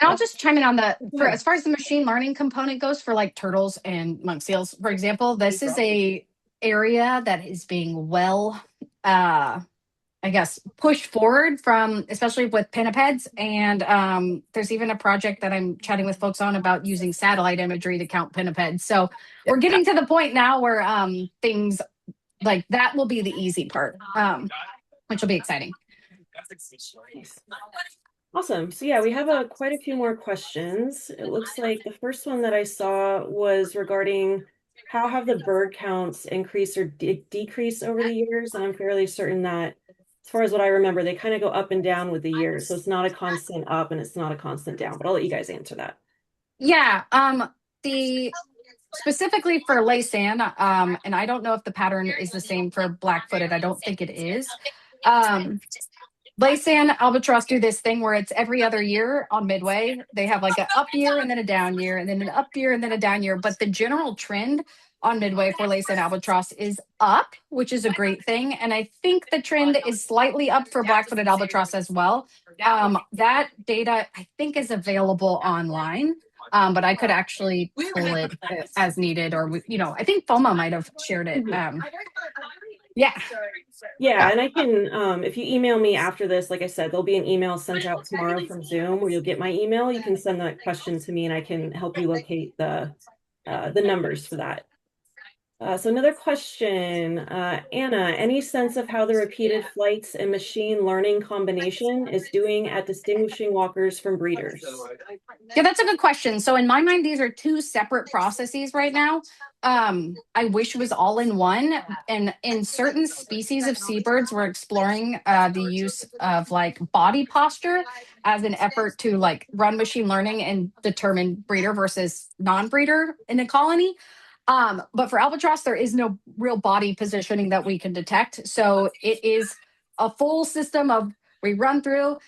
And I'll just chime in on Go for ahead. as far as the machine learning component goes for like turtles and monk seals, for example, this is a area that is being I guess, pushed forward from, especially with pinnipeds. And there's even a project that I'm chatting with folks on about using satellite imagery to count pinnipeds. So we're getting to the point now where things like that will be the easy part, which will be exciting. Nice. Awesome. So yeah, we have quite a few more questions. It looks like the first one that I saw was regarding how have the bird counts increased or decreased over the years? And I'm fairly certain that, as far as what I remember, they kind of go up and down with the years. So it's not a constant up and it's not a constant down, but I'll let you guys answer that. Yeah. The specifically for laysan, and I don't know if the pattern is the same for black-footed. I don't think it is. Laysan albatross do this thing where it's every other year on Midway. They have like an up year and then a down year, and then an up year and then a down year. But the general trend on Midway for Laysan albatross is up, which is a great thing. And I think the trend is slightly up for black-footed albatross as well. That data I think is available online. But I could actually pull it as needed, or I think FOMA might have shared it. Mhm. Yeah. Yeah, and I can, if you email me after this, like I said, there'll be an email sent out tomorrow from Zoom where you'll get my email. You can send that question to me and I can help you locate the numbers for that. So another question, Anna, any sense of how the repeated flights and machine learning combination is doing at distinguishing walkers from breeders? Yeah, that's a good question. So in my mind, these are two separate processes right now. I wish it was all in one. And in certain species of seabirds, we're exploring the use of like body posture as an effort to like run machine learning and determine breeder versus non-breeder in a colony. But for albatross, there is no real body positioning that we can detect. So it is a full system of we run through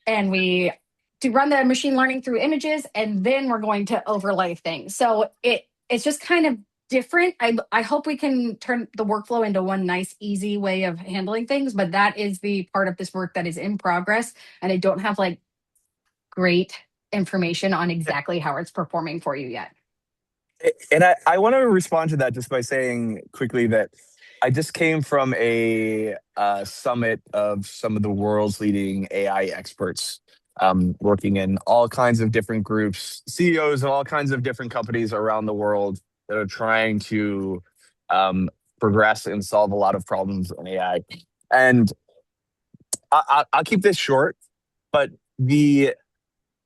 and we to run the machine learning through images, and then we're going to overlay things. So it's just kind of different. I hope we can turn the workflow into one nice, easy way of handling things, but that is the part of this work that is in progress. And I don't have like great information on exactly how it's performing for you yet. And I want to respond to that just by saying quickly that I just came from a summit of some of the world's leading AI experts, working in all kinds of different groups, CEOs of all kinds of different companies around the world that are trying to um, progress and solve a lot of problems in AI. And I'll keep this short, but the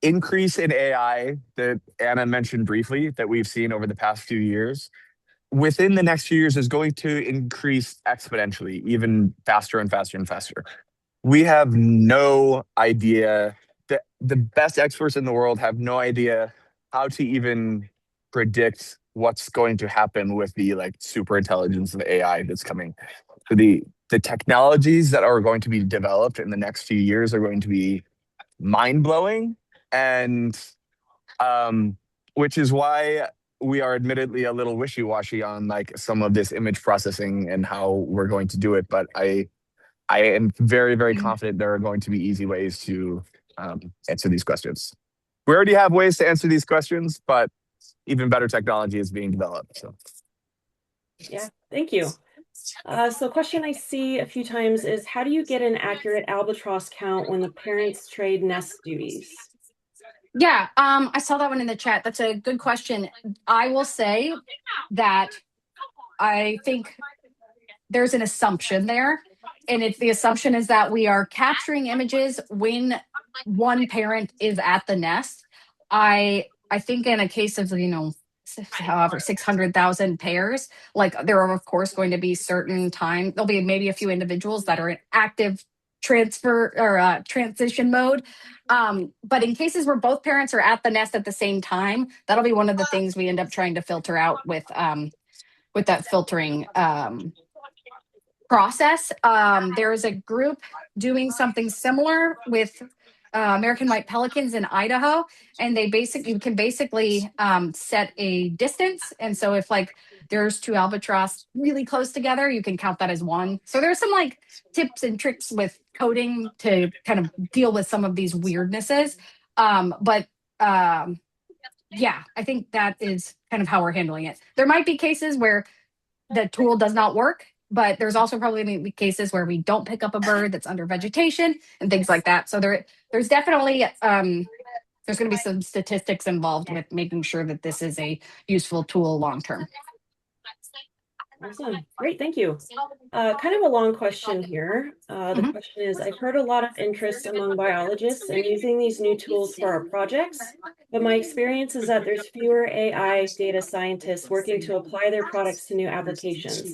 increase in AI that Anna mentioned briefly that we've seen over the past few years, within the next few years is going to increase exponentially, even faster and faster and faster. We have no idea that the best experts in the world have no idea how to even predict what's going to happen with the like super intelligence of AI that's coming. So the technologies that are going to be developed in the next few years are going to be mind blowing, and which is why we are admittedly a little wishy-washy on like some of this image processing and how we're going to do it, but I am very, very confident there are going to be easy ways to answer these questions. We already have ways to answer these questions, but even better technology is being developed. So, Yeah, thank you. So a question I see a few times is, how do you get an accurate albatross count when the parents trade nest duties? Yeah, I saw that one in the chat. That's a good question. I will say that I think there's an assumption there. And it's the assumption is that we are capturing images when one parent is at the nest. I think in a case of, however 600,000 pairs, like there are of course going to be certain time, there'll be maybe a few individuals that are in active transfer or transition mode. But in cases where both parents are at the nest at the same time, that'll be one of the things we end up trying to filter out with that filtering process. There is a group doing something similar with American white pelicans in Idaho, and you can basically set a distance. And so if like there's two albatross really close together, you can count that as one. So there's some like tips and tricks with coding to kind of deal with some of these weirdnesses. But yeah, I think that is kind of how we're handling it. There might be cases where the tool does not work, but there's also probably going to be cases where we don't pick up a bird that's under vegetation and things like that. So there's definitely there's going to be some statistics involved with making sure that this is a useful tool long term. Awesome. Great. Thank you. Kind of a long question here. The question is, I've heard a lot of interest among biologists in using these new tools for our projects, but my experience is that there's fewer AI data scientists working to apply their products to new applications.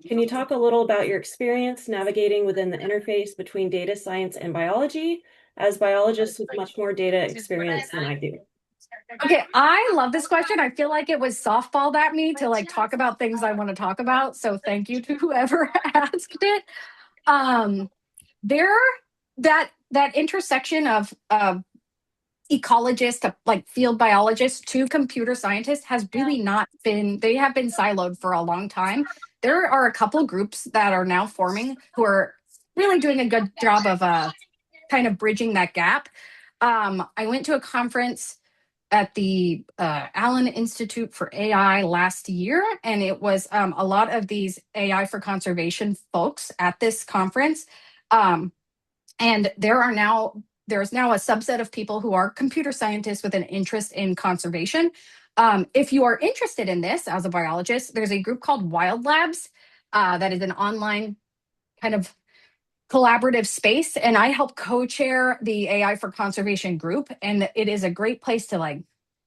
Can you talk a little about your experience navigating within the interface between data science and biology, as biologists with much more data experience than I do? Okay, I love this question. I feel like it was softballed at me to like talk about things I want to talk about. So thank you to whoever asked it. There that intersection of ecologist to like field biologist to computer scientist has really not been, they have been siloed for a long time. There are a couple groups that are now forming who are really doing a good job of kind of bridging that gap. I went to a conference at the Allen Institute for AI last year, and it was a lot of these AI for conservation folks at this conference. And there's now a subset of people who are computer scientists with an interest in conservation. If you are interested in this as a biologist, there's a group called Wild Labs that is an online kind of collaborative space, and I help co-chair the AI for conservation group, and it is a great place to like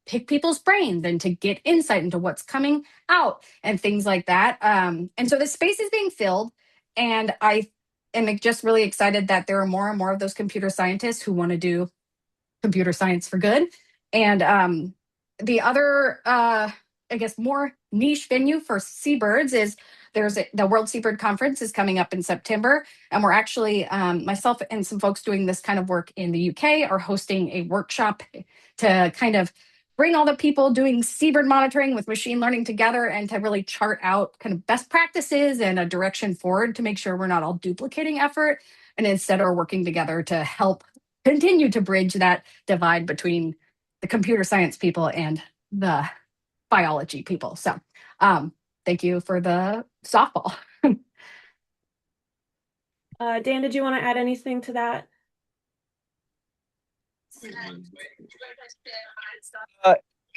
pick people's brains and to get insight into what's coming out and things like that. And so the space is being filled, and I am just really excited that there are more and more of those computer scientists who want to do computer science for good. And the other I guess more niche venue for seabirds is the World Seabird Conference is coming up in September, and we're actually myself and some folks doing this kind of work in the UK are hosting a workshop to kind of bring all the people doing seabird monitoring with machine learning together and to really chart out kind of best practices and a direction forward to make sure we're not all duplicating effort and instead are working together to help continue to bridge that divide between the computer science people and the biology people. So thank you for the softball. Dan, did you want to add anything to that?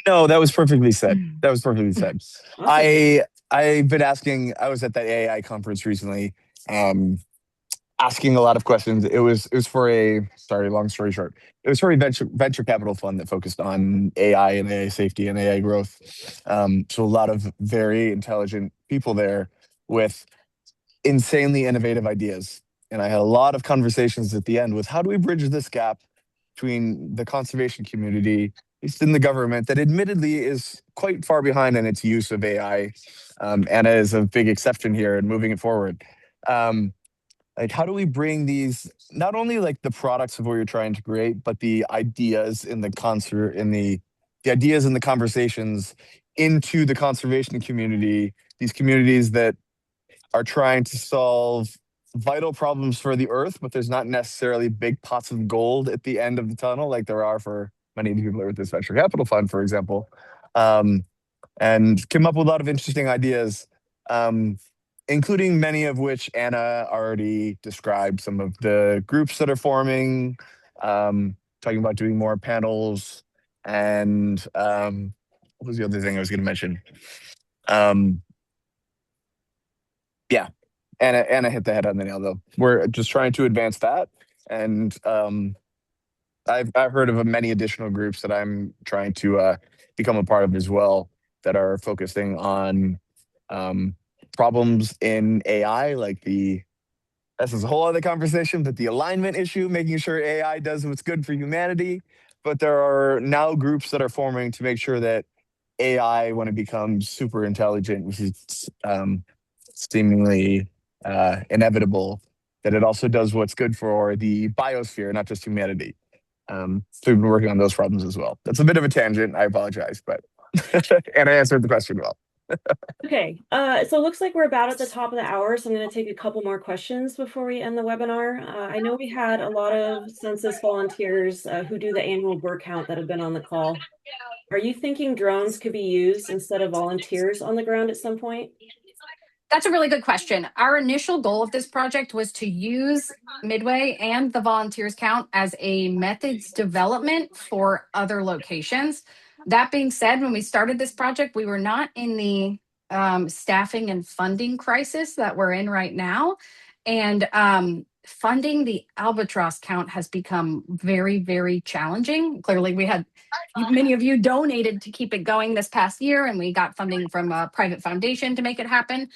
No, that was perfectly said. That was perfectly said. Awesome. I've been asking. I was at that AI conference recently, asking a lot of questions. It was for a, sorry, long story short. It was for a venture capital fund that focused on AI and AI safety and AI growth. So a lot of very intelligent people there with insanely innovative ideas. And I had a lot of conversations at the end with how do we bridge this gap between the conservation community, at least in the government, that admittedly is quite far behind in its use of AI. Anna is a big exception here in moving it forward. Like, how do we bring these, not only like the products of what you're trying to create, but the ideas in the concert, in the ideas and the conversations into the conservation community, these communities that are trying to solve vital problems for the earth, but there's not necessarily big pots of gold at the end of the tunnel like there are for many of the people with this venture capital fund, for example. Um, and came up with a lot of interesting ideas, um, including many of which Anna already described. Some of the groups that are forming, talking about doing more panels, and what was the other thing I was going to mention? Um, yeah, Anna hit the head on the nail though. We're just trying to advance that, and I've heard of many additional groups that I'm trying to become a part of as well that are focusing on um, problems in AI, like the this is a whole other conversation, but the alignment issue, making sure AI does what's good for humanity. But there are now groups that are forming to make sure that AI, when it becomes super intelligent, which is seemingly inevitable, that it also does what's good for the biosphere, not just humanity. So we've been working on those problems as well. That's a bit of a tangent. I apologize, but and I answered the question well. Okay, so it looks like we're about at the top of the hour, so I'm going to take a couple more questions before we end the webinar. I know we had a lot of census volunteers who do the annual bird count that have been on the call. Are you thinking drones could be used instead of volunteers on the ground at some point? That's a really good question. Our initial goal of this project was to use Midway and the volunteers count as a methods development for other locations. That being said, when we started this project, we were not in the staffing and funding crisis that we're in right now. And funding the albatross count has become very, very challenging. Clearly, we had many of you donated to keep it going this past year, and we got funding from a private foundation to make it happen.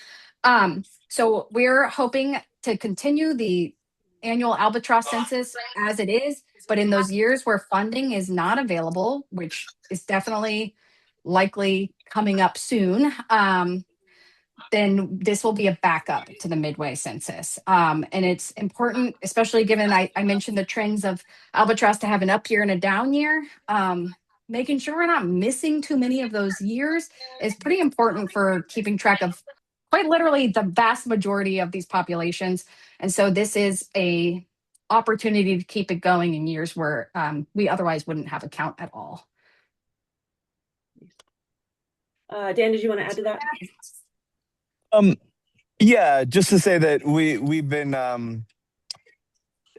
So we're hoping to continue the annual albatross census as it is, but in those years where funding is not available, which is definitely likely coming up soon, then this will be a backup to the Midway census. And it's important, especially given I mentioned the trends of albatross to have an up year and a down year. Making sure we're not missing too many of those years is pretty important for keeping track of quite literally the vast majority of these populations. And so this is a opportunity to keep it going in years where we otherwise wouldn't have a count at all. Dan, did you want to add to that? Um, yeah, just to say that we've been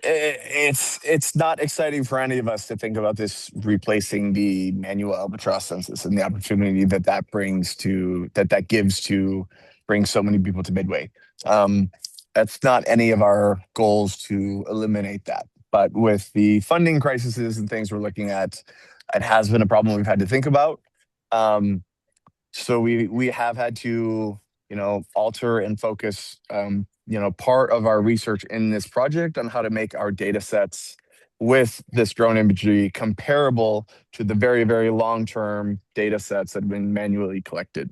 it's not exciting for any of us to think about this replacing the manual albatross census and the opportunity that that gives to bring so many people to Midway. That's not any of our goals to eliminate that, but with the funding crises and things we're looking at, it has been a problem we've had to think about. So we have had to alter and focus part of our research in this project on how to make our data sets with this drone imagery comparable to the very, very long-term data sets that have been manually collected.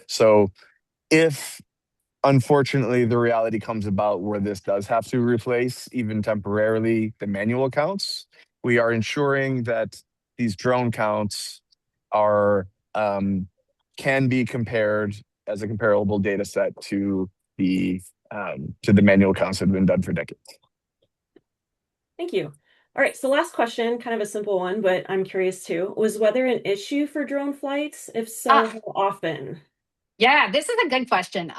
So if unfortunately the reality comes about where this does have to replace, even temporarily, the manual counts, we are ensuring that these drone counts are can be compared as a comparable data set to the manual counts that have been done for decades. Thank you. All right, so last question, kind of a simple one, but I'm curious too. Was weather an issue for drone flights? If so, how often? Yeah, this is a good question.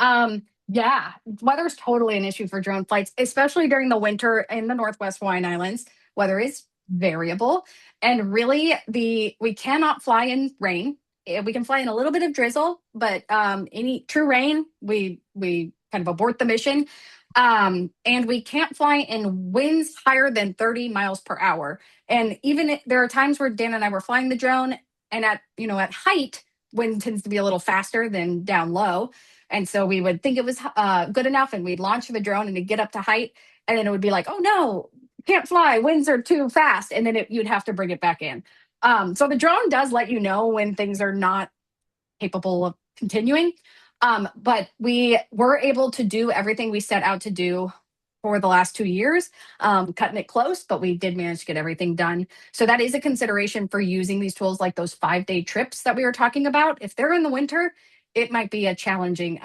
Yeah, weather's totally an issue for drone flights, especially during the winter in the Northwest Hawaiian Islands. Weather is variable, and really, we cannot fly in rain. We can fly in a little bit of drizzle, but any true rain, we kind of abort the mission. And we can't fly in winds higher than 30 miles per hour. And there are times where Dan and I were flying the drone, and at height, wind tends to be a little faster than down low. And so we would think it was good enough, and we'd launch the drone and it'd get up to height. And then it would be like, oh no, can't fly. Winds are too fast. And then you'd have to bring it back in. So the drone does let you know when things are not capable of continuing. But we were able to do everything we set out to do for the last 2 years, cutting it close, but we did manage to get everything done. So that is a consideration for using these tools, like those 5-day trips that we were talking about. If they're in the winter, it might be a challenging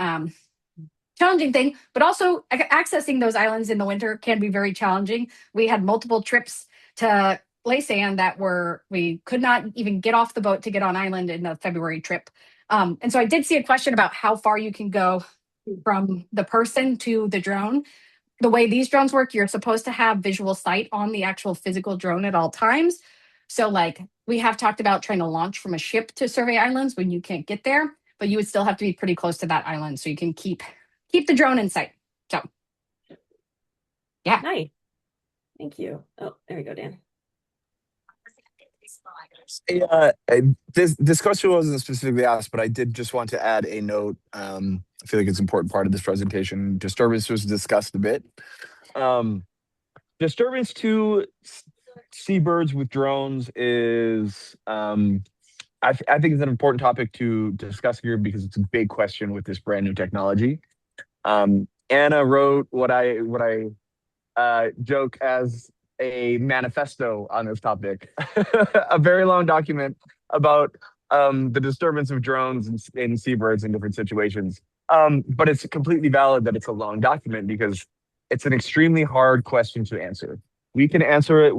thing, but also accessing those islands in the winter can be very challenging. We had multiple trips to Laysan that we could not even get off the boat to get on island in the February trip. And so I did see a question about how far you can go from the person to the drone. The way these drones work, you're supposed to have visual sight on the actual physical drone at all times. So like we have talked about trying to launch from a ship to survey islands when you can't get there, but you would still have to be pretty close to that island so you can keep the drone in sight. So yeah. Nice. Thank you. Oh, there we go, Dan. This question wasn't specifically asked, but I did just want to add a note. I feel like it's an important part of this presentation. Disturbance was discussed a bit. Disturbance to seabirds with drones is, I think it's an important topic to discuss here because it's a big question with this brand new technology. Anna wrote what I joke as a manifesto on this topic, a very long document about the disturbance of drones and seabirds in different situations. But it's completely valid that it's a long document because it's an extremely hard question to answer. We can answer it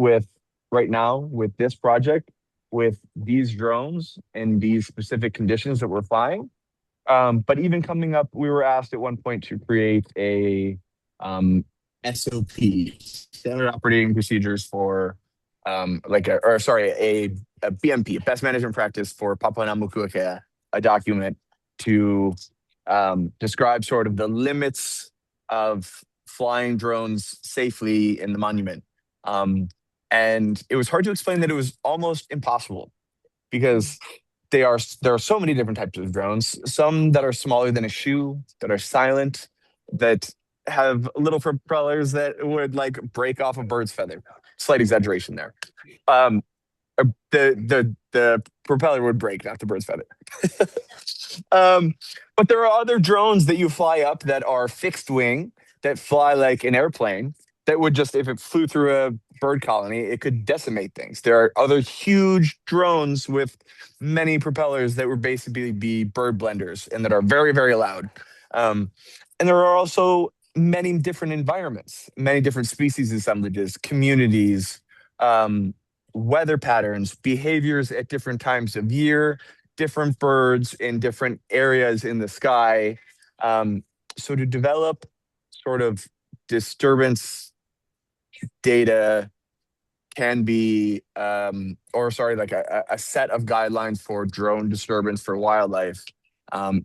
right now with this project, with these drones and these specific conditions that we're flying. But even coming up, we were asked at one point to create a SOP, standard operating procedures for a BMP, best management practice for Papahanaumokuakea, a document to describe sort of the limits of flying drones safely in the monument. And it was hard to explain that it was almost impossible because there are so many different types of drones, some that are smaller than a shoe, that are silent, that have little propellers that would like break off a bird's feather. Slight exaggeration there. The propeller would break, not the bird's feather. But there are other drones that you fly up that are fixed wing, that fly like an airplane, that would just, if it flew through a bird colony, it could decimate things. There are other huge drones with many propellers that would basically be bird blenders and that are very, very loud. And there are also many different environments, many different species assemblages, communities, weather patterns, behaviors at different times of year, different birds in different areas in the sky. So to develop sort of disturbance data can be, like a set of guidelines for drone disturbance for wildlife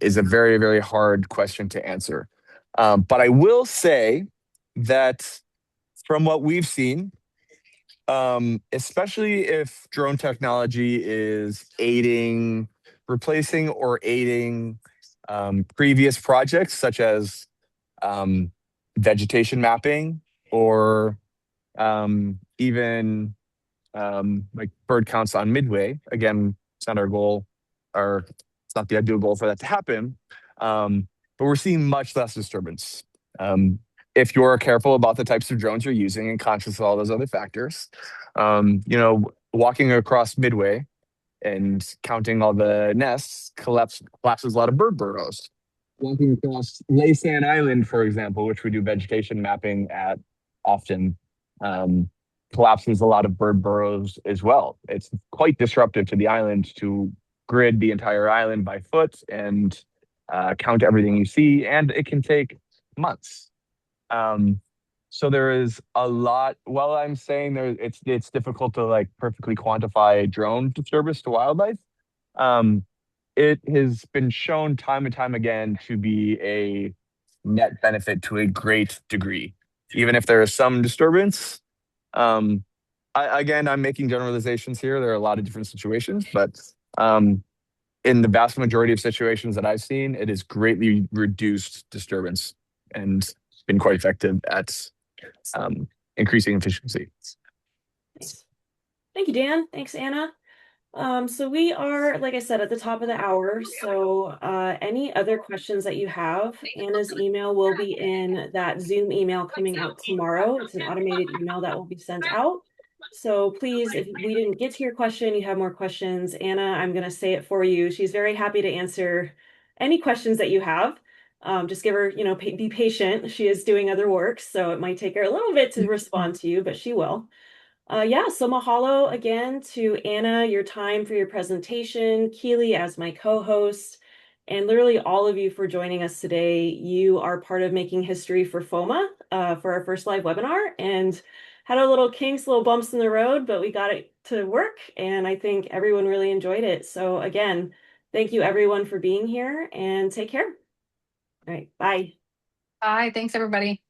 is a very, very hard question to answer. But I will say that from what we've seen, especially if drone technology is replacing or aiding previous projects such as vegetation mapping or even like bird counts on Midway. Again, it's not our goal, or it's not the ideal goal for that to happen. But we're seeing much less disturbance. If you're careful about the types of drones you're using and conscious of all those other factors, walking across Midway and counting all the nests collapses a lot of bird burrows. Walking across Laysan Island, for example, which we do vegetation mapping at often, collapses a lot of bird burrows as well. It's quite disruptive to the island to grid the entire island by foot and count everything you see, and it can take months. So there is a lot. While I'm saying it's difficult to like perfectly quantify drone disturbance to wildlife, it has been shown time and time again to be a net benefit to a great degree, even if there is some disturbance. I'm making generalizations here. There are a lot of different situations, but in the vast majority of situations that I've seen, it has greatly reduced disturbance and been quite effective at increasing efficiency. Nice. Thank you, Dan. Thanks, Anna. So we are, like I said, at the top of the hour. So any other questions that you have, Anna's email will be in that Zoom email coming out tomorrow. It's an automated email that will be sent out. So please, if we didn't get to your question, you have more questions, Anna, I'm going to say it for you. She's very happy to answer any questions that you have. Just give her, be patient. She is doing other work, so it might take her a little bit to respond to you, but she will. Yeah, so mahalo again to Anna, your time for your presentation, Keely as my co-host, and literally all of you for joining us today. You are part of making history for FOMA for our first live webinar, and had a little kinks, little bumps in the road, but we got it to work, and I think everyone really enjoyed it. So again, thank you everyone for being here, and take care. All right, bye. Bye. Thanks, everybody.